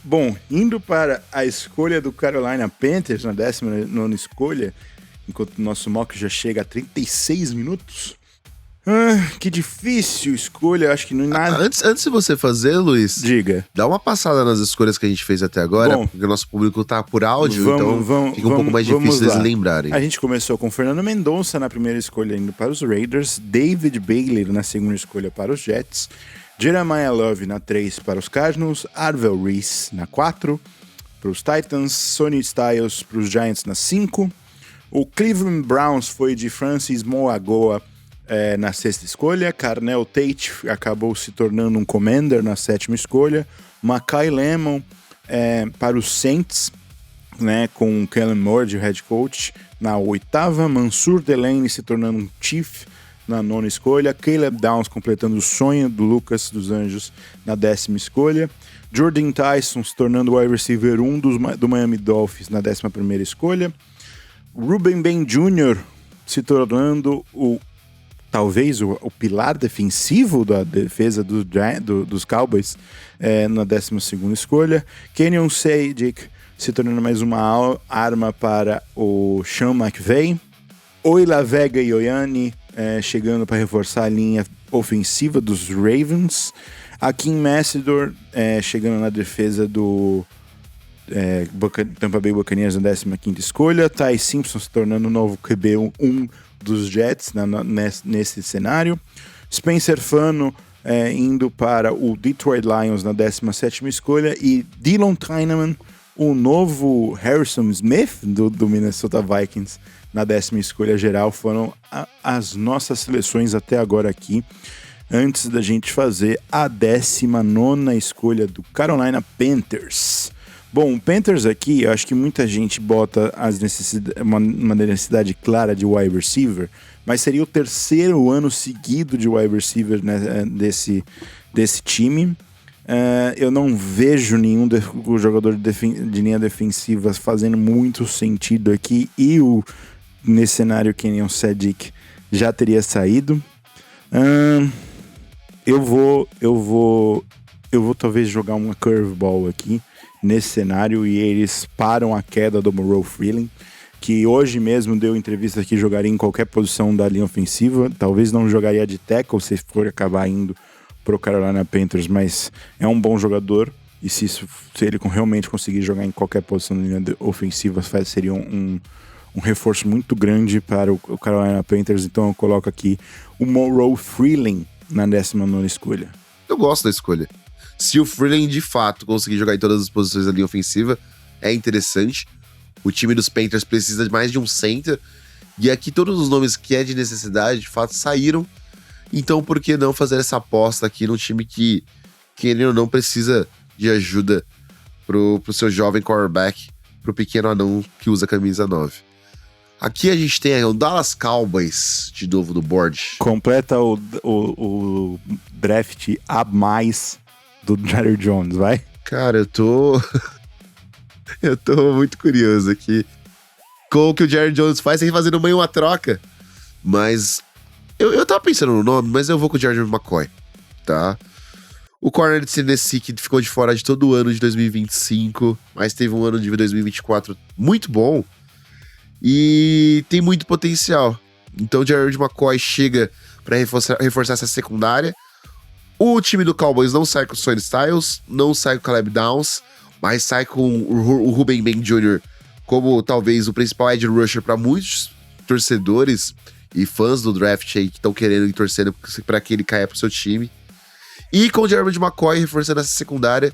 Bom, indo para a escolha do Carolina Panthers, na 19ª escolha, enquanto o nosso mock já chega a 36 minutos, Que difícil escolha, acho que não é nada. Antes de você fazer, Luiz, Diga. Dá uma passada nas escolhas que a gente fez até agora, porque o nosso público tá por áudio, fica um pouco mais difícil deles lembrarem. A gente começou com Fernando Mendonça na primeira escolha indo para os Raiders, David Bailey na segunda escolha para os Jets, Jeremiah Love na 3 para os Cardinals, Arvel Reese na 4 para os Titans, Sonny Styles para os Giants na 5, o Cleveland Browns foi de Francis Moagoa na 6ª escolha, Carnell Tate acabou se tornando um commander na 7ª escolha, Makai Lemon para os Saints, né, com Kellen Moore de head coach na 8ª, Mansur Delaney se tornando um chief na 9ª escolha, Caleb Downs completando o sonho do Lucas dos Anjos na 10ª escolha, Jordan Tyson se tornando o wide receiver 1 do Miami Dolphins na 11ª escolha, Ruben Ben Jr. se tornando talvez o pilar defensivo da defesa dos Cowboys na 12ª escolha, Kenyon Sadick se tornando mais uma arma para o Sean McVay, Oila Vega Ioane chegando para reforçar a linha ofensiva dos Ravens, Akeem Messidor chegando na defesa do Tampa Bay Buccaneers na 15ª escolha, Ty Simpson se tornando o novo QB1 dos Jets nesse cenário, Spencer Fano indo para o Detroit Lions na 17ª escolha e Dylan Tyneman, o novo Harrison Smith do Minnesota Vikings na 10ª escolha geral. Foram as nossas seleções até agora aqui, antes da gente fazer a 19ª escolha do Carolina Panthers. Bom, o Panthers aqui, eu acho que muita gente bota uma necessidade clara de wide receiver, mas seria o 3º ano seguido de wide receiver, né, desse time. Eu não vejo nenhum jogador de linha defensiva fazendo muito sentido aqui, e nesse cenário Kenyon Sadick já teria saído. Eu vou talvez jogar uma curveball aqui nesse cenário e eles param a queda do Moreau Freeling, que hoje mesmo deu entrevista que jogaria em qualquer posição da linha ofensiva, talvez não jogaria de tackle se for acabar indo pro Carolina Panthers, mas é um bom jogador e se ele realmente conseguir jogar em qualquer posição da linha ofensiva seria um reforço muito grande para o Carolina Panthers. Então eu coloco aqui o Moreau Freeling na 19ª escolha. Eu gosto da escolha. Se o Freeling de fato conseguir jogar em todas as posições da linha ofensiva, é interessante. O time dos Panthers precisa de mais de um center, e aqui todos os nomes que é de necessidade, de fato, saíram. Então por que não fazer essa aposta aqui num time que ele não precisa de ajuda pro seu jovem quarterback, pro pequeno anão que usa a camisa 9. Aqui a gente tem o Dallas Cowboys de novo no board. Completa o draft a mais do Jerry Jones, vai? Cara, eu tô muito curioso aqui com o que o Jerry Jones faz, sem fazendo meio uma troca. Mas eu tava pensando no nome, mas eu vou com o George McCoy, tá? O corner de Tennessee que ficou de fora de todo o ano de 2025, mas teve um ano de 2024 muito bom e tem muito potencial. Então o Jared McCoy chega para reforçar essa secundária. O time do Cowboys não sai com o Sonny Styles, não sai com o Caleb Downs, mas sai com o Ruben Ben Jr. como talvez o principal edge rusher para muitos torcedores e fãs do draft aí que estão querendo e torcendo para que ele caia pro seu time. E com o Jared McCoy reforçando essa secundária,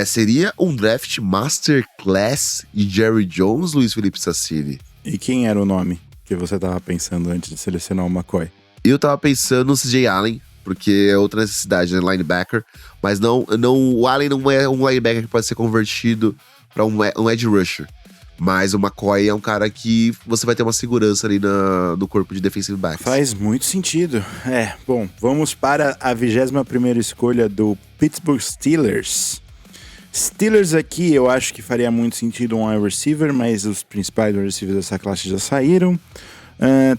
seria um draft masterclass de Jerry Jones, Luiz Felipe Sassini. E quem era o nome que você tava pensando antes de selecionar o McCoy? Eu tava pensando no CJ Allen, porque é outra necessidade, né? Linebacker. Mas o Allen não é um linebacker que pode ser convertido para um edge rusher. Mas o McCoy é um cara que você vai ter uma segurança ali no corpo de defensive backs. Faz muito sentido. Bom, vamos para a 21ª escolha do Pittsburgh Steelers. Steelers aqui eu acho que faria muito sentido um wide receiver, mas os principais wide receivers dessa classe já saíram.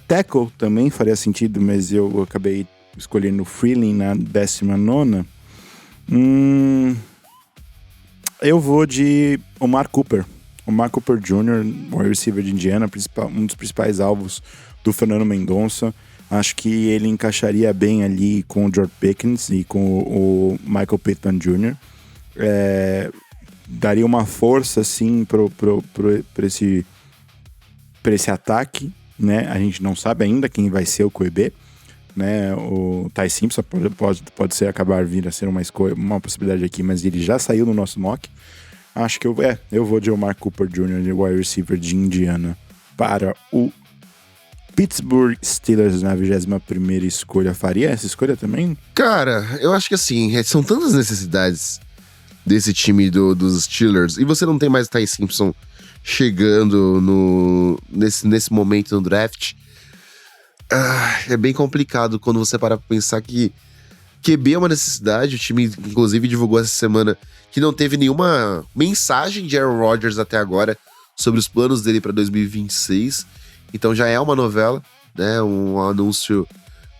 Tackle também faria sentido, mas eu acabei escolhendo o Freeling na 19ª. Eu vou de Omar Cooper. Omar Cooper Jr., wide receiver de Indiana, um dos principais alvos do Fernando Mendonça. Acho que ele encaixaria bem ali com o George Pickens e com o Michael Pittman Jr. Daria uma força, assim, para esse ataque, né? A gente não sabe ainda quem vai ser o QB, né? O Ty Simpson pode ser acabar vindo a ser uma possibilidade aqui, mas ele já saiu no nosso mock. Acho que eu vou de Omar Cooper Jr., de wide receiver de Indiana, para o Pittsburgh Steelers na 21ª escolha. Faria essa escolha também? Cara, eu acho que assim, são tantas necessidades desse time dos Steelers, e você não tem mais Ty Simpson chegando nesse momento no draft. É bem complicado quando você para pra pensar que QB é uma necessidade. O time, inclusive, divulgou essa semana que não teve nenhuma mensagem de Aaron Rodgers até agora sobre os planos dele para 2026. Então já é uma novela, né? Um anúncio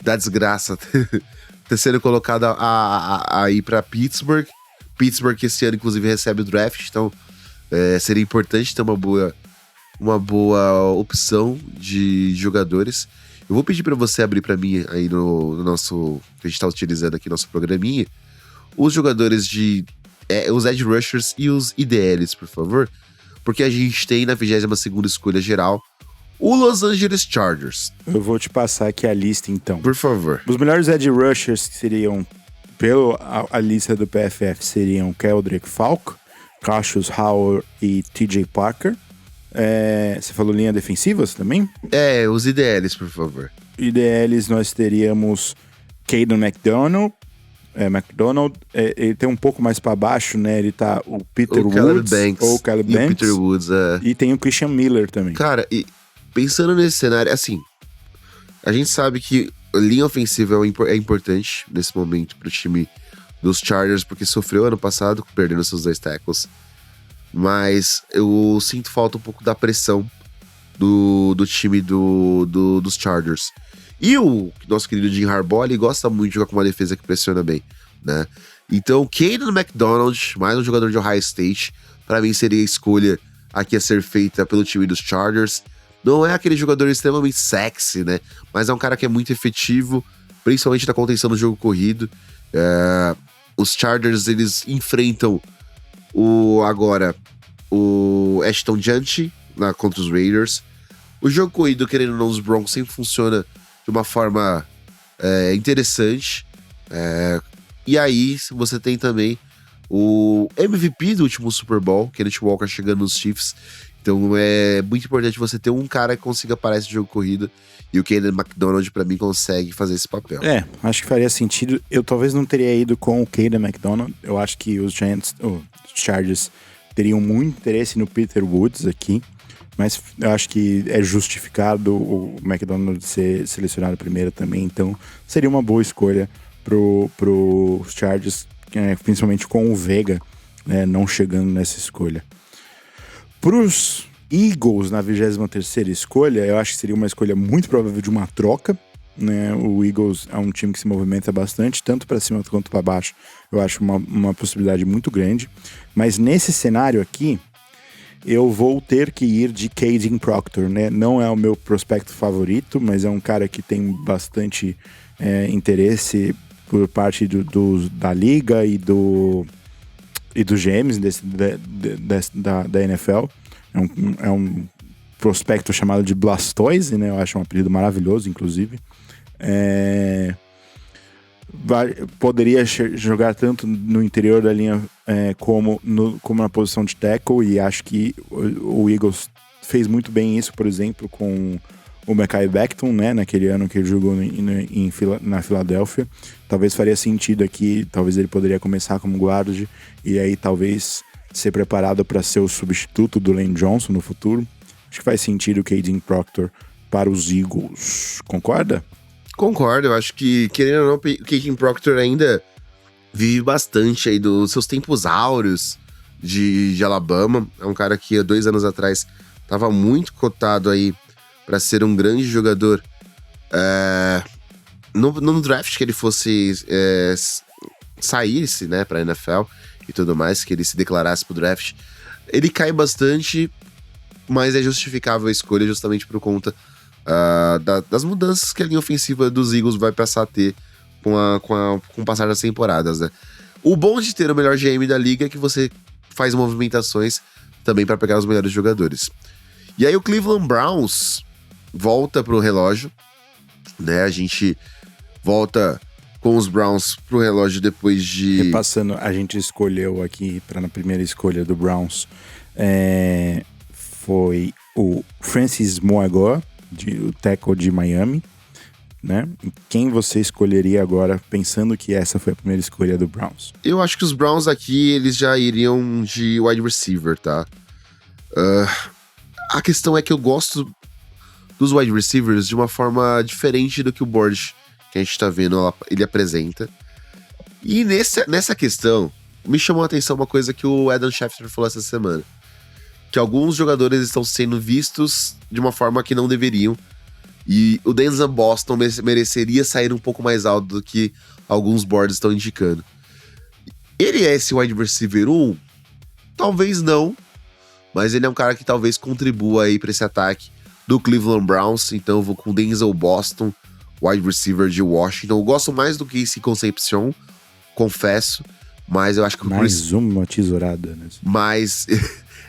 da desgraça ter sido colocado a ir para Pittsburgh. Pittsburgh que esse ano, inclusive, recebe o draft. Então seria importante ter uma boa opção de jogadores. Eu vou pedir para você abrir para mim aí no nosso... que a gente tá utilizando aqui, nosso programinha, os jogadores os edge rushers e os IDLs, por favor. Porque a gente tem na 22ª escolha geral o Los Angeles Chargers. Eu vou te passar aqui a lista, então. Por favor. Os melhores edge rushers que seriam, a lista do PFF, seriam Keldrick Falk, Cassius Howard e TJ Parker. Você falou linha defensivas também? Os IDLs, por favor. IDLs nós teríamos Caden McDonald. Ele tem um pouco mais para baixo, né? Ele tá o Peter Woods. Ou Caleb Banks. E o Peter Woods, E tem o Christian Miller também. Cara, e pensando nesse cenário, assim, a gente sabe que a linha ofensiva é importante nesse momento pro time dos Chargers, porque sofreu ano passado, perdendo seus 2 tackles. Mas eu sinto falta um pouco da pressão do time dos Chargers. E o nosso querido Jim Harbaugh, ele gosta muito de jogar com uma defesa que pressiona bem, né? Então, Caden McDonald, mais um jogador de Ohio State, pra mim seria a escolha aqui a ser feita pelo time dos Chargers. Não é aquele jogador extremamente sexy, né? Mas é um cara que é muito efetivo, principalmente na contenção do jogo corrido. Os Chargers, eles enfrentam o Ashton Jeanty contra os Raiders. O jogo corrido, querendo ou não, os Broncos sempre funciona de uma forma interessante. E aí você tem também o MVP do último Super Bowl, Kenneth Walker, chegando nos Chiefs. Então é muito importante você ter um cara que consiga parar esse jogo corrido. E o Caden McDonald, pra mim, consegue fazer esse papel. Acho que faria sentido. Eu talvez não teria ido com o Caden McDonald. Eu acho que os Chargers teriam muito interesse no Peter Woods aqui. Mas eu acho que é justificado o McDonald ser selecionado primeiro também. Então seria uma boa escolha pro Chargers, principalmente com o Vega, né, não chegando nessa escolha. Pros Eagles, na 23ª escolha, eu acho que seria uma escolha muito provável de uma troca, né? O Eagles é um time que se movimenta bastante, tanto para cima quanto para baixo. Eu acho uma possibilidade muito grande. Mas nesse cenário aqui, eu vou ter que ir de Kadyn Proctor, né? Não é o meu prospecto favorito, mas é um cara que tem bastante interesse por parte da liga e dos GMs da NFL. É um prospecto chamado de Blastoise, né? Eu acho um apelido maravilhoso, inclusive. Poderia jogar tanto no interior da linha como na posição de tackle, e acho que o Eagles fez muito bem isso, por exemplo, com o Mekhi Becton, né, naquele ano que ele jogou na Filadélfia. Talvez faria sentido aqui, talvez ele poderia começar como guard e aí talvez ser preparado para ser o substituto do Lane Johnson no futuro. Acho que faz sentido o Kadyn Proctor para os Eagles. Concorda? Concordo, eu acho que, querendo ou não, o Kadyn Proctor ainda vive bastante aí dos seus tempos áureos de Alabama. É um cara que há 2 anos atrás estava muito cotado aí para ser um grande jogador no draft, que ele fosse saísse, né, para a NFL e tudo mais, que ele se declarasse pro draft. Ele cai bastante, mas é justificável a escolha justamente por conta das mudanças que a linha ofensiva dos Eagles vai passar a ter com o passar das temporadas, né? O bom de ter o melhor GM da liga é que você faz movimentações também para pegar os melhores jogadores. E aí o Cleveland Browns volta pro relógio, né? A gente volta com os Browns pro relógio depois de... Repassando, a gente escolheu aqui, na primeira escolha do Browns, foi o Francis Moagor, o tackle de Miami, né? Quem você escolheria agora, pensando que essa foi a primeira escolha do Browns? Eu acho que os Browns aqui, eles já iriam de wide receiver, tá? A questão é que eu gosto dos wide receivers de uma forma diferente do que o board que a gente tá vendo, ele apresenta. E nessa questão, me chamou a atenção uma coisa que o Adam Schefter falou essa semana. Que alguns jogadores estão sendo vistos de uma forma que não deveriam. E o Denzel Boston mereceria sair um pouco mais alto do que alguns boards estão indicando. Ele é esse wide receiver 1? Talvez não. Mas ele é um cara que talvez contribua aí para esse ataque do Cleveland Browns. Então eu vou com Denzel Boston, wide receiver de Washington. Eu gosto mais do que esse Concepcion, confesso. Mas eu acho que... Mais uma tesourada, né? Mas...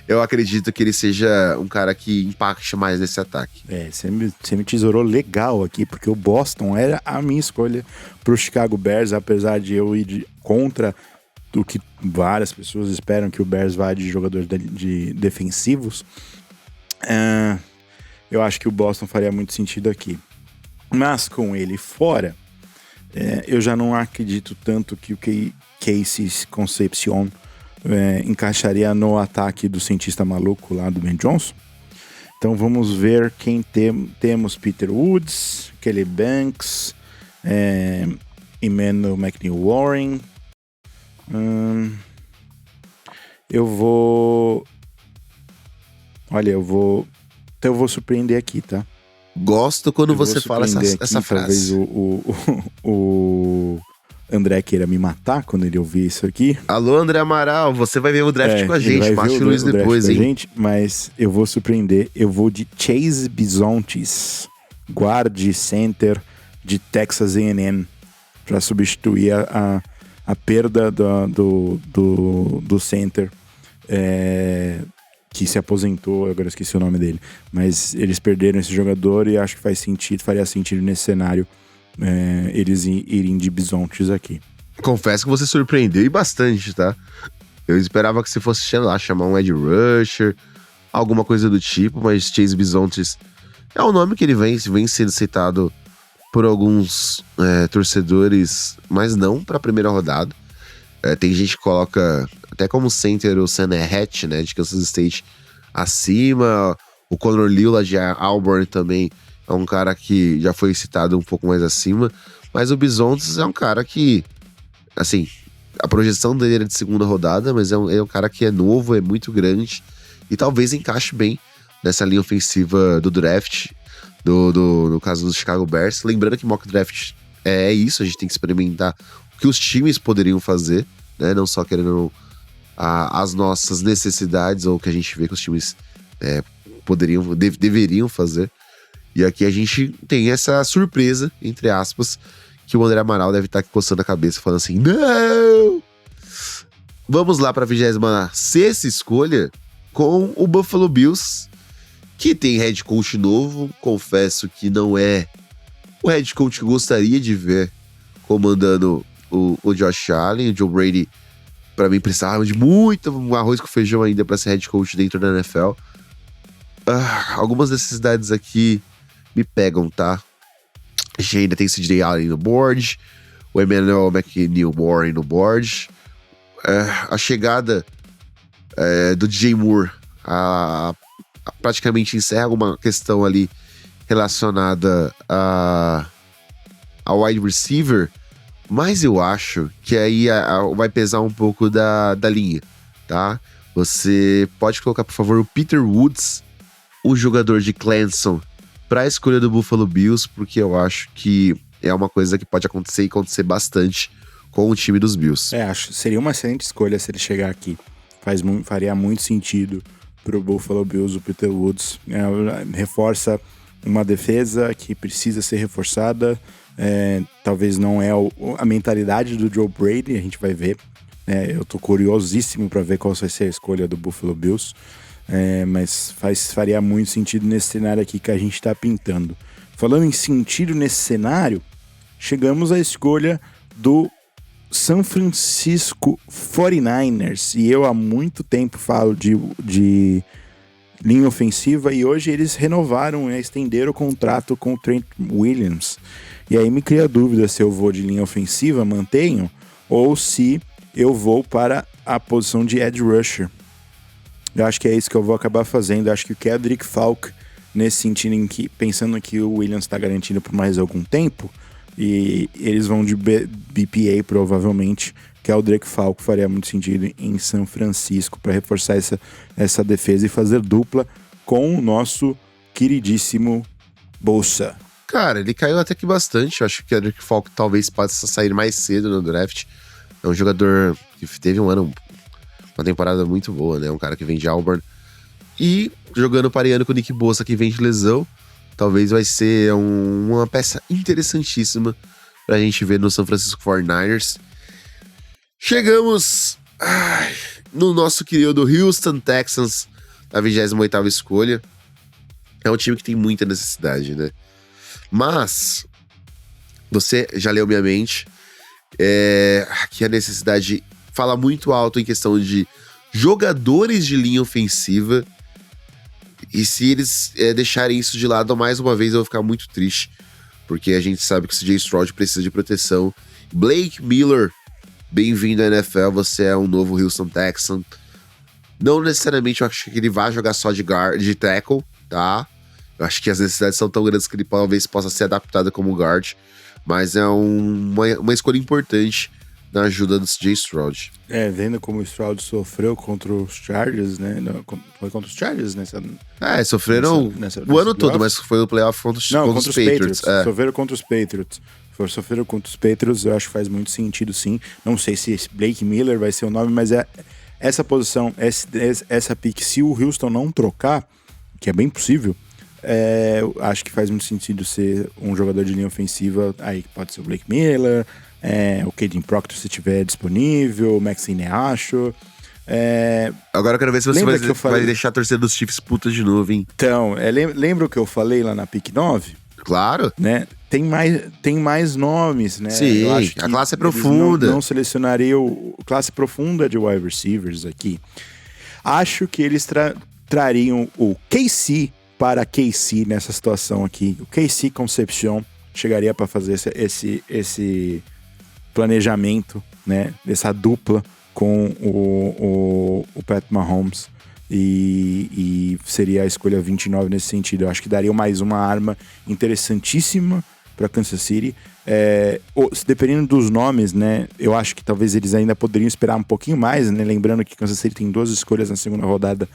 eu acredito que ele seja um cara que impacte mais nesse ataque. Você me tesourou legal aqui, porque o Boston era a minha escolha pro Chicago Bears, apesar de eu ir contra o que várias pessoas esperam que o Bears vá de jogadores de defensivos. Eu acho que o Boston faria muito sentido aqui. Mas com ele fora, eu já não acredito tanto que o Casey Concepcion encaixaria no ataque do cientista maluco lá do Ben Johnson. Então vamos ver quem temos: Peter Woods, Kelly Banks, Emmanuel McNeil Warren. Eu vou surpreender aqui, tá? Gosto quando você fala essa frase. Talvez o André queira me matar quando ele ouvir isso aqui. Alô, André Amaral, você vai ver o draft com a gente. Bate o Luiz depois, hein? Gente, mas eu vou surpreender. Eu vou de Chase Bisontis, guard center de Texas A&M, para substituir a perda do center que se aposentou. Agora esqueci o nome dele. Mas eles perderam esse jogador e acho que faria sentido nesse cenário eles irem de Bisontis aqui. Confesso que você surpreendeu e bastante, tá? Eu esperava que você fosse, sei lá, chamar um edge rusher, alguma coisa do tipo, mas Chase Bisontis é um nome que ele vem sendo citado por alguns torcedores, mas não para a primeira rodada. Tem gente que coloca até como center o Sam Hatch, né, de Kansas State, acima. O Conor Liu lá de Auburn também é um cara que já foi citado um pouco mais acima, mas o Bisontis é um cara que, assim, a projeção dele era de segunda rodada, mas é um cara que é novo, é muito grande e talvez encaixe bem nessa linha ofensiva do draft, no caso do Chicago Bears. Lembrando que mock draft é isso, a gente tem que experimentar o que os times poderiam fazer, né? Não só querendo as nossas necessidades ou o que a gente vê que os times deveriam fazer. E aqui a gente tem essa surpresa, entre aspas, que o André Amaral deve estar coçando a cabeça, falando assim, não! Vamos lá para a 26ª escolha com o Buffalo Bills, que tem head coach novo. Confesso que não é o head coach que eu gostaria de ver comandando o Josh Allen. O Joe Brady, para mim, precisava de muito arroz com feijão ainda para ser head coach dentro da NFL. Algumas necessidades aqui me pegam, tá? A gente ainda tem o CJ Allen no board, o Emmanuel McNeil Warren no board. A chegada do DJ Moore praticamente encerra alguma questão ali relacionada ao wide receiver, mas eu acho que aí vai pesar um pouco da linha, tá? Você pode colocar, por favor, o Peter Woods, o jogador de Clemson, para a escolha do Buffalo Bills, porque eu acho que é uma coisa que pode acontecer e acontecer bastante com o time dos Bills. Acho que seria uma excelente escolha se ele chegar aqui. Faria muito sentido pro Buffalo Bills o Peter Woods. Reforça uma defesa que precisa ser reforçada. Talvez não é a mentalidade do Joe Brady, a gente vai ver. Eu tô curiosíssimo para ver qual vai ser a escolha do Buffalo Bills. Mas faria muito sentido nesse cenário aqui que a gente está pintando. Falando em sentido nesse cenário, chegamos à escolha do San Francisco 49ers. E eu há muito tempo falo de linha ofensiva e hoje eles renovaram, estenderam o contrato com o Trent Williams. E aí me cria a dúvida se eu vou de linha ofensiva, mantenho, ou se eu vou para a posição de edge rusher. Eu acho que é isso que eu vou acabar fazendo. Eu acho que o Kendrick Falk, nesse sentido em que, pensando que o Williams está garantido por mais algum tempo, e eles vão de BPA provavelmente, que é o Drake Falk, faria muito sentido em São Francisco para reforçar essa defesa e fazer dupla com o nosso queridíssimo Bosa. Cara, ele caiu até que bastante. Eu acho que o Drake Falk talvez possa sair mais cedo no draft. É um jogador que teve uma temporada muito boa, né? Um cara que vem de Auburn. E jogando pareando com o Nick Bosa, que vem de lesão, talvez vai ser uma peça interessantíssima pra gente ver no San Francisco 49ers. Chegamos no nosso querido Houston Texans, na 28ª escolha. É um time que tem muita necessidade, né? Mas, você já leu minha mente, que a necessidade fala muito alto em questão de jogadores de linha ofensiva, e se eles deixarem isso de lado mais uma vez eu vou ficar muito triste, porque a gente sabe que o CJ Stroud precisa de proteção. Blake Miller, bem-vindo à NFL, você é um novo Houston Texan. Não necessariamente eu acho que ele vai jogar só de tackle, tá? Eu acho que as necessidades são tão grandes que ele talvez possa ser adaptado como guard, mas é uma escolha importante na ajuda do CJ Stroud. Vendo como o Stroud sofreu contra os Chargers, né? Foi contra os Chargers nessa... Sofreram o ano todo, mas foi no playoff contra os Patriots. Sofreram contra os Patriots. Sofreram contra os Patriots, eu acho que faz muito sentido, sim. Não sei se esse Blake Miller vai ser o nome, mas essa posição, essa pick, se o Houston não trocar, que é bem possível, acho que faz muito sentido ser um jogador de linha ofensiva. Aí pode ser o Blake Miller, o Caden Proctor se estiver disponível, o Maxine Acho. Agora eu quero ver se você vai deixar a torcida dos Chiefs puta de novo, hein? Então, lembra o que eu falei lá na pick 9? Claro. Né? Tem mais nomes, né? Sim, eu acho que a classe é profunda. Não selecionaria classe profunda de wide receivers aqui. Acho que eles trariam o KC para KC nessa situação aqui. O KC Concepcion chegaria para fazer esse planejamento, né? Essa dupla com o Pat Mahomes. E seria a escolha 29 nesse sentido. Eu acho que daria mais uma arma interessantíssima para Kansas City. Dependendo dos nomes, né? Eu acho que talvez eles ainda poderiam esperar um pouquinho mais, né? Lembrando que Kansas City tem 2 escolhas na segunda rodada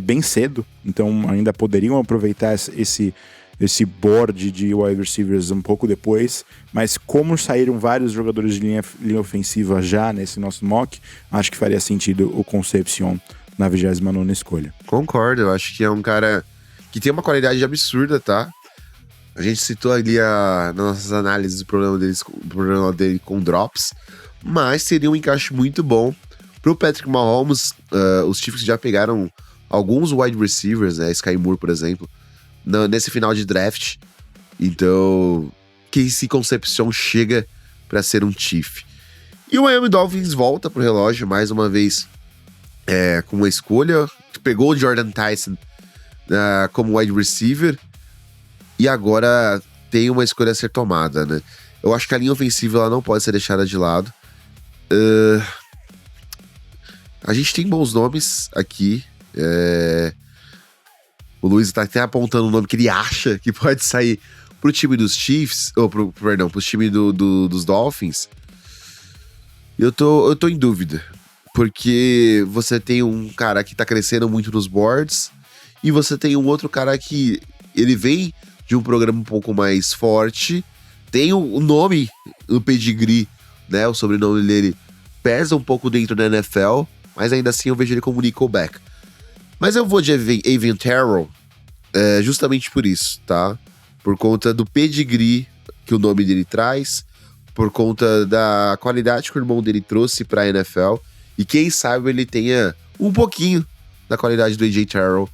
bem cedo, então ainda poderiam aproveitar esse board de wide receivers um pouco depois, mas como saíram vários jogadores de linha ofensiva já nesse nosso mock, acho que faria sentido o Concepcion na 29ª escolha. Concordo, eu acho que é um cara que tem uma qualidade absurda, tá? A gente citou ali nas nossas análises o problema dele com drops, mas seria um encaixe muito bom pro Patrick Mahomes. Os Chiefs já pegaram alguns wide receivers, né? Sky Moore, por exemplo, nesse final de draft. Então, Casey Concepcion chega para ser um Chief. E o Miami Dolphins volta pro relógio mais uma vez com uma escolha. Pegou o Jordan Tyson como wide receiver e agora tem uma escolha a ser tomada, né? Eu acho que a linha ofensiva ela não pode ser deixada de lado. A gente tem bons nomes aqui. O Luiz tá até apontando o nome que ele acha que pode sair pro time dos Chiefs, pro time dos Dolphins. Eu tô em dúvida, porque você tem um cara que tá crescendo muito nos boards e você tem um outro cara que ele vem de um programa um pouco mais forte, tem o nome, o pedigree, né, o sobrenome dele pesa um pouco dentro da NFL, mas ainda assim eu vejo ele como Nickelback. Mas eu vou de Avian Terrell, justamente por isso, tá? Por conta do pedigree que o nome dele traz, por conta da qualidade que o irmão dele trouxe pra NFL, e quem sabe ele tenha um pouquinho da qualidade do AJ Terrell,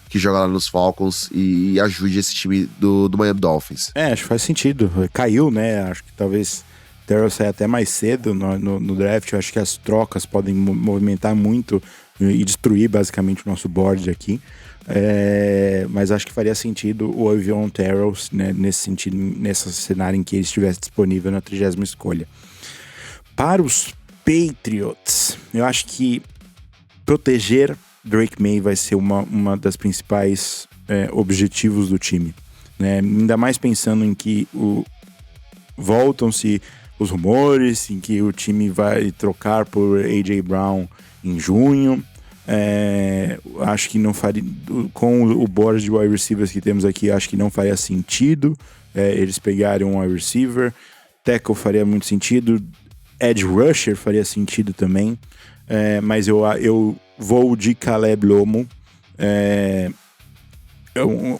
que joga lá nos Falcons, e ajude esse time do Miami Dolphins. Acho que faz sentido. Caiu, né? Acho que talvez Terrell saia até mais cedo no draft. Eu acho que as trocas podem movimentar muito e destruir basicamente o nosso board aqui. Mas acho que faria sentido o Avion Terrell, né, nesse sentido, nesse cenário em que ele estivesse disponível na 30ª escolha. Para os Patriots, eu acho que proteger Drake May vai ser uma das principais objetivos do time, né? Ainda mais pensando em que voltam-se os rumores em que o time vai trocar por A.J. Brown em junho. Acho que não faria, com o board de wide receivers que temos aqui, acho que não faria sentido eles pegarem um wide receiver. Tackle faria muito sentido, edge rusher faria sentido também, mas eu vou de Caleb Lomo.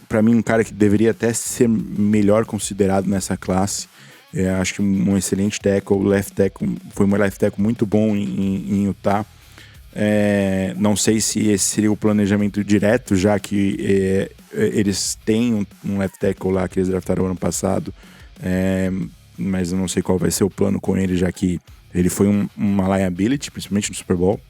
Para mim, um cara que deveria até ser melhor considerado nessa classe. Acho que um excelente tackle, foi um left tackle muito bom em Utah. Não sei se esse seria o planejamento direto, já que eles têm um left tackle lá que eles draftaram ano passado, mas eu não sei qual vai ser o plano com ele, já que ele foi uma liability, principalmente no Super Bowl.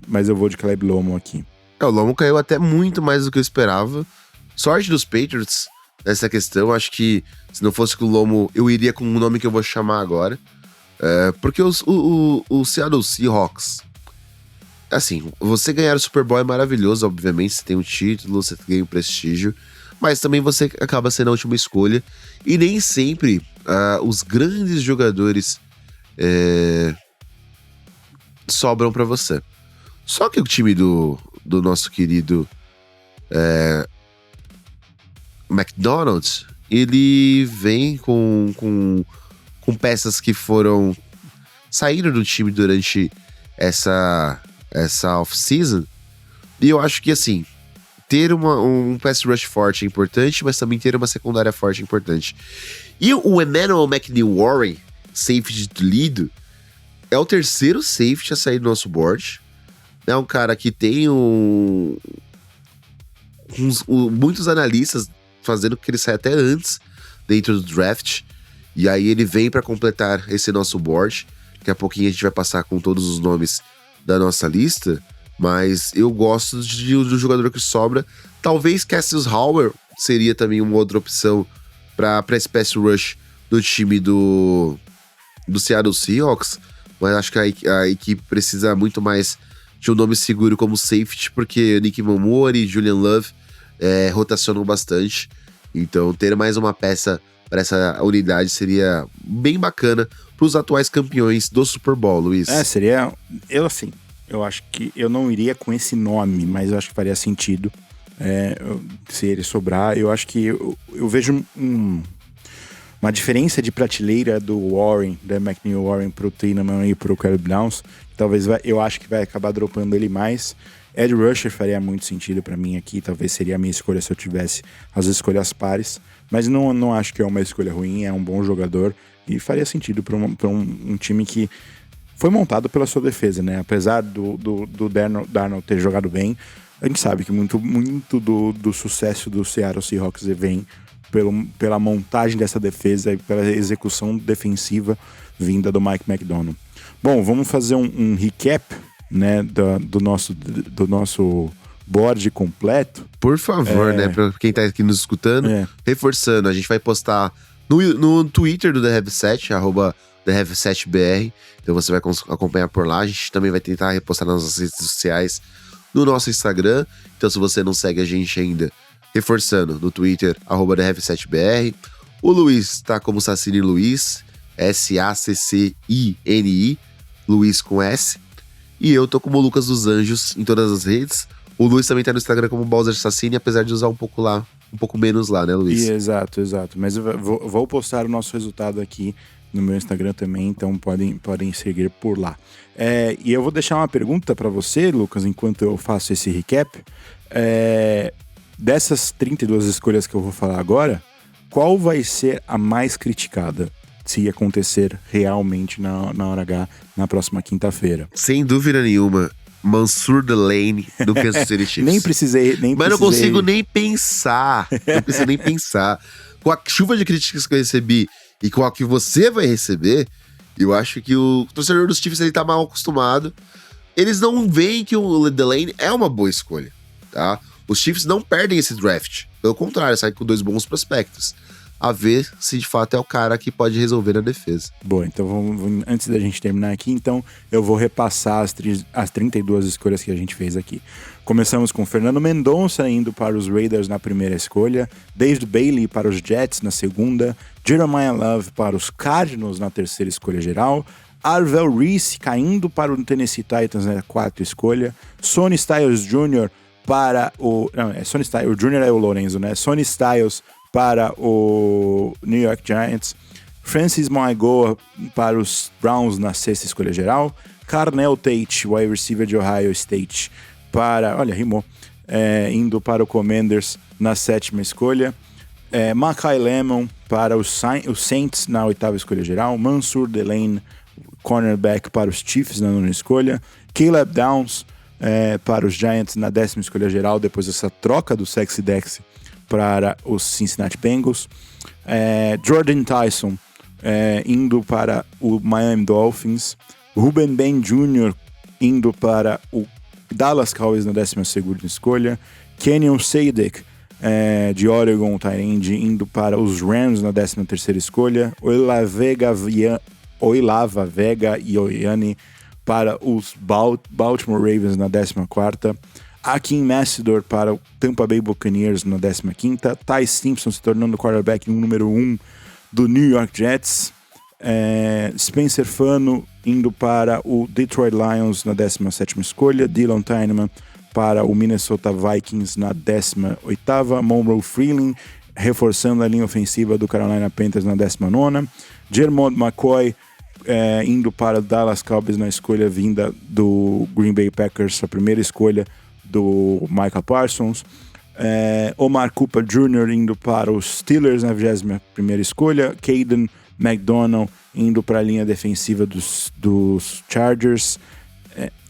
Mas eu vou de Caleb Lomo aqui. O Lomo caiu até muito mais do que eu esperava. Sorte dos Patriots nessa questão. Acho que se não fosse com o Lomo, eu iria com o nome que eu vou chamar agora. Porque o Seattle Seahawks, assim, você ganhar o Super Bowl é maravilhoso, obviamente, você tem um título, você ganha um prestígio, mas também você acaba sendo a última escolha, e nem sempre os grandes jogadores sobram pra você. Só que o time do nosso querido McDonald's, ele vem com peças que saíram do time durante essa off-season, e eu acho que, assim, ter um pass rush forte é importante, mas também ter uma secundária forte é importante. E o Emmanuel McNeil-Warren, safety do Lido, é o terceiro safety a sair do nosso board. É um cara que tem muitos analistas fazendo que ele saia até antes dentro do draft. E aí ele vem para completar esse nosso board. Daqui a pouquinho a gente vai passar com todos os nomes da nossa lista. Mas eu gosto do jogador que sobra. Talvez Cassius Howard seria também uma outra opção para esse pass rush do time do Seattle Seahawks. Mas acho que a equipe precisa muito mais de um nome seguro como safety, porque Nick Momori e Julian Love rotacionam bastante. Então ter mais uma peça para essa unidade seria bem bacana para os atuais campeões do Super Bowl, Luiz. Seria... Eu acho que eu não iria com esse nome, mas eu acho que faria sentido se ele sobrar. Eu acho que eu vejo uma diferença de prateleira do Warren, da McNeil Warren pro Tinaman e pro Caleb Downs. Talvez eu acho que vai acabar dropando ele mais. Ed Rusher faria muito sentido para mim aqui. Talvez seria a minha escolha se eu tivesse as escolhas pares. Mas não acho que é uma escolha ruim, é um bom jogador. E faria sentido para um time que foi montado pela sua defesa, né? Apesar do Darnold ter jogado bem, a gente sabe que muito do sucesso do Seattle Seahawks vem pela montagem dessa defesa e pela execução defensiva vinda do Mike Macdonald. Bom, vamos fazer um recap, né, do nosso board completo. Por favor, né, pra quem tá aqui nos escutando, reforçando, a gente vai postar no Twitter do The Heavy Set, @TheHeavySetBR, então você vai acompanhar por lá. A gente também vai tentar repostar nas nossas redes sociais, no nosso Instagram. Então se você não segue a gente ainda, reforçando, no Twitter, @TheHeavySetBR. O Luiz tá como Saccini Luiz, SACCINI, Luiz com S. E eu tô como Lucas dos Anjos em todas as redes. O Luiz também tá no Instagram como Bowser Saccini, apesar de usar um pouco menos lá, né, Luiz? Exato. Mas eu vou postar o nosso resultado aqui no meu Instagram também, então podem seguir por lá. E eu vou deixar uma pergunta para você, Lucas, enquanto eu faço esse recap. dessas 32 escolhas que eu vou falar agora, qual vai ser a mais criticada se acontecer realmente na hora H na próxima quinta-feira? Sem dúvida nenhuma, Mansour Delane do Kansas City Chiefs. Nem precisei. Mas não consigo nem pensar. Não preciso nem pensar. Com a chuva de críticas que eu recebi e com a que você vai receber, eu acho que o torcedor dos Chiefs ele tá mal acostumado. Eles não veem que o Delane é uma boa escolha, tá? Os Chiefs não perdem esse draft. Pelo contrário, saem com 2 bons prospectos. A ver se de fato é o cara que pode resolver na defesa. Bom, então antes da gente terminar aqui, então eu vou repassar as 32 escolhas que a gente fez aqui. Começamos com Fernando Mendonça indo para os Raiders na primeira escolha, David Bailey para os Jets na segunda, Jeremiah Love para os Cardinals na terceira escolha geral, Arvel Reese caindo para o Tennessee Titans na quarta escolha, Sonny Styles Jr. para o... Não, é Sonny Styles, o Jr. é o Lorenzo, né? Sonny Styles para o New York Giants, Francis Maigoa para os Browns na sexta escolha geral, Carnell Tate, wide receiver de Ohio State, indo para o Commanders na sétima escolha, Makai Lemon para os Saints na oitava escolha geral, Mansour Delane, cornerback para os Chiefs na nona escolha, Caleb Downs para os Giants na décima escolha geral, depois dessa troca do Sexy Dex para os Cincinnati Bengals, Jordan Tyson indo para o Miami Dolphins, Ruben Ben Jr. indo para o Dallas Cowboys na 12ª escolha, Kenyon Sadek de Oregon, tight end, indo para os Rams na 13ª escolha, Oilava Vega Ioane para os Baltimore Ravens na 14ª, Akeem Massidor para o Tampa Bay Buccaneers na 15ª, Ty Simpson se tornando quarterback número 1 do New York Jets, Spencer Fano indo para o Detroit Lions na 17ª escolha, Dylan Tyneman para o Minnesota Vikings na 18ª, Monroe Freeling reforçando a linha ofensiva do Carolina Panthers na 19ª, Jermont McCoy indo para o Dallas Cowboys na escolha vinda do Green Bay Packers, a primeira escolha do Micah Parsons, Omar Cooper Jr. indo para os Steelers na 21ª escolha, Caden McDonald indo para a linha defensiva dos Chargers,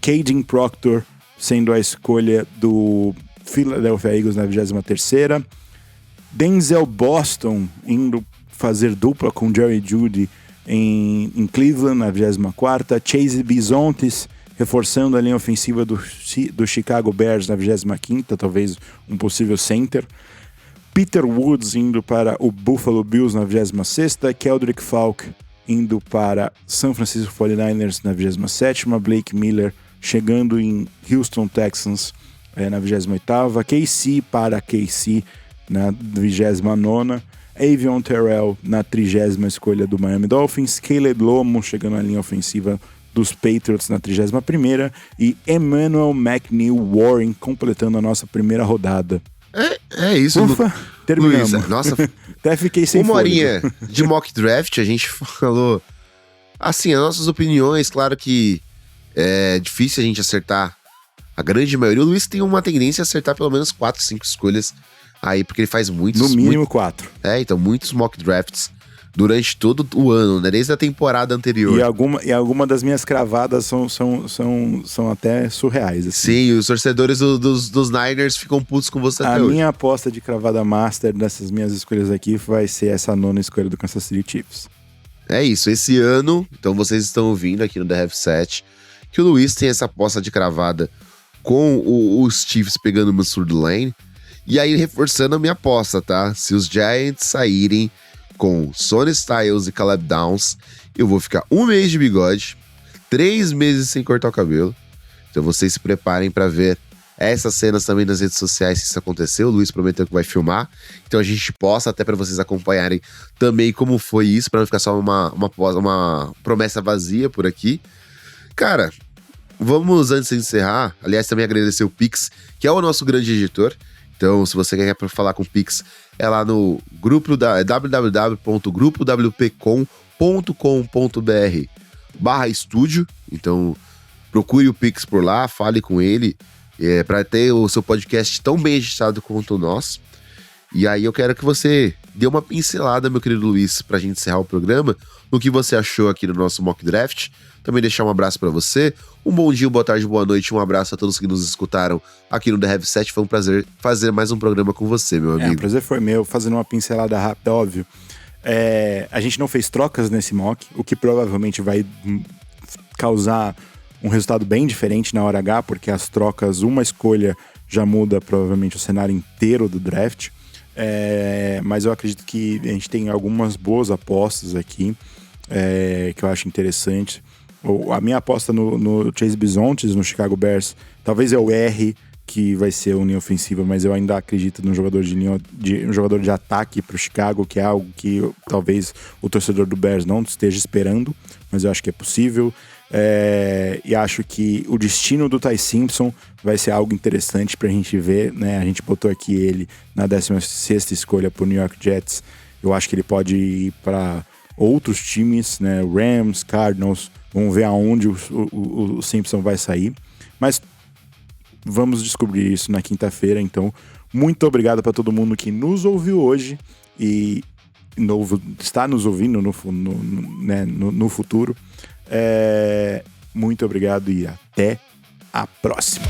Caden Proctor sendo a escolha do Philadelphia Eagles na 23ª, Denzel Boston indo fazer dupla com Jerry Jeudy em Cleveland na 24ª, Chase Bisontes reforçando a linha ofensiva do Chicago Bears na 25ª, talvez um possível center, Peter Woods indo para o Buffalo Bills na 26ª, Keldrick Falk indo para San Francisco 49ers na 27ª, Blake Miller chegando em Houston Texans na 28ª, KC para KC na 29ª, Avion Terrell na 30ª escolha do Miami Dolphins, Caleb Lomo chegando na linha ofensiva dos Patriots na 31ª e Emmanuel McNeil Warren completando a nossa primeira rodada. É isso. Ufa, terminamos. Luiz, nossa, até fiquei sem uma fôlego. horinha de mock draft, a gente falou assim, as nossas opiniões, claro que é difícil a gente acertar a grande maioria. O Luiz tem uma tendência a acertar pelo menos 4, 5 escolhas aí, porque ele faz muitos... No mínimo 4. Então muitos mock drafts durante todo o ano, né? Desde a temporada anterior. E alguma das minhas cravadas são até surreais. Assim. Sim, os torcedores dos Niners ficam putos com você até hoje. A hoje. minha aposta de cravada master dessas minhas escolhas aqui vai ser essa nona escolha do Kansas City Chiefs. É isso, esse ano, então vocês estão ouvindo aqui no The Have Set, que o Luiz tem essa aposta de cravada com os Chiefs pegando o Mansour Delane, e aí reforçando a minha aposta, tá? Se os Giants saírem com Sonny Styles e Caleb Downs, eu vou ficar 1 mês de bigode, 3 meses sem cortar o cabelo. Então vocês se preparem para ver essas cenas também nas redes sociais se isso aconteceu. O Luiz prometeu que vai filmar, então a gente posta até para vocês acompanharem também como foi isso, para não ficar só uma promessa vazia por aqui. Cara, vamos antes de encerrar, aliás também agradecer o Pix, que é o nosso grande editor. Então, se você quer falar com o Pix, é lá no grupo www.grupowpcom.com.br/estúdio. Então, procure o Pix por lá, fale com ele, para ter o seu podcast tão bem editado quanto o nosso. E aí eu quero que você dê uma pincelada, meu querido Luiz, pra gente encerrar o programa, no que você achou aqui no nosso Mock Draft. Também deixar um abraço pra você, um bom dia, boa tarde, boa noite, um abraço a todos que nos escutaram aqui no The Heavy Set. Foi um prazer fazer mais um programa com você, meu amigo. O prazer foi meu, fazendo uma pincelada rápida, óbvio. A gente não fez trocas nesse mock, o que provavelmente vai causar um resultado bem diferente na hora H, porque as trocas, uma escolha já muda provavelmente o cenário inteiro do draft. Mas eu acredito que a gente tem algumas boas apostas aqui, que eu acho interessante. A minha aposta no Chase Bisontes, no Chicago Bears, talvez eu erre que vai ser uma linha ofensiva, mas eu ainda acredito num jogador um jogador de ataque para o Chicago, que é algo que talvez o torcedor do Bears não esteja esperando, mas eu acho que é possível. E acho que o destino do Ty Simpson vai ser algo interessante pra gente ver, né? A gente botou aqui ele na 16ª escolha pro New York Jets. Eu acho que ele pode ir para outros times, né? Rams, Cardinals. Vamos ver aonde o Simpson vai sair. Mas vamos descobrir isso na quinta-feira. Então, muito obrigado para todo mundo que nos ouviu hoje e está nos ouvindo no futuro. Muito obrigado e até a próxima.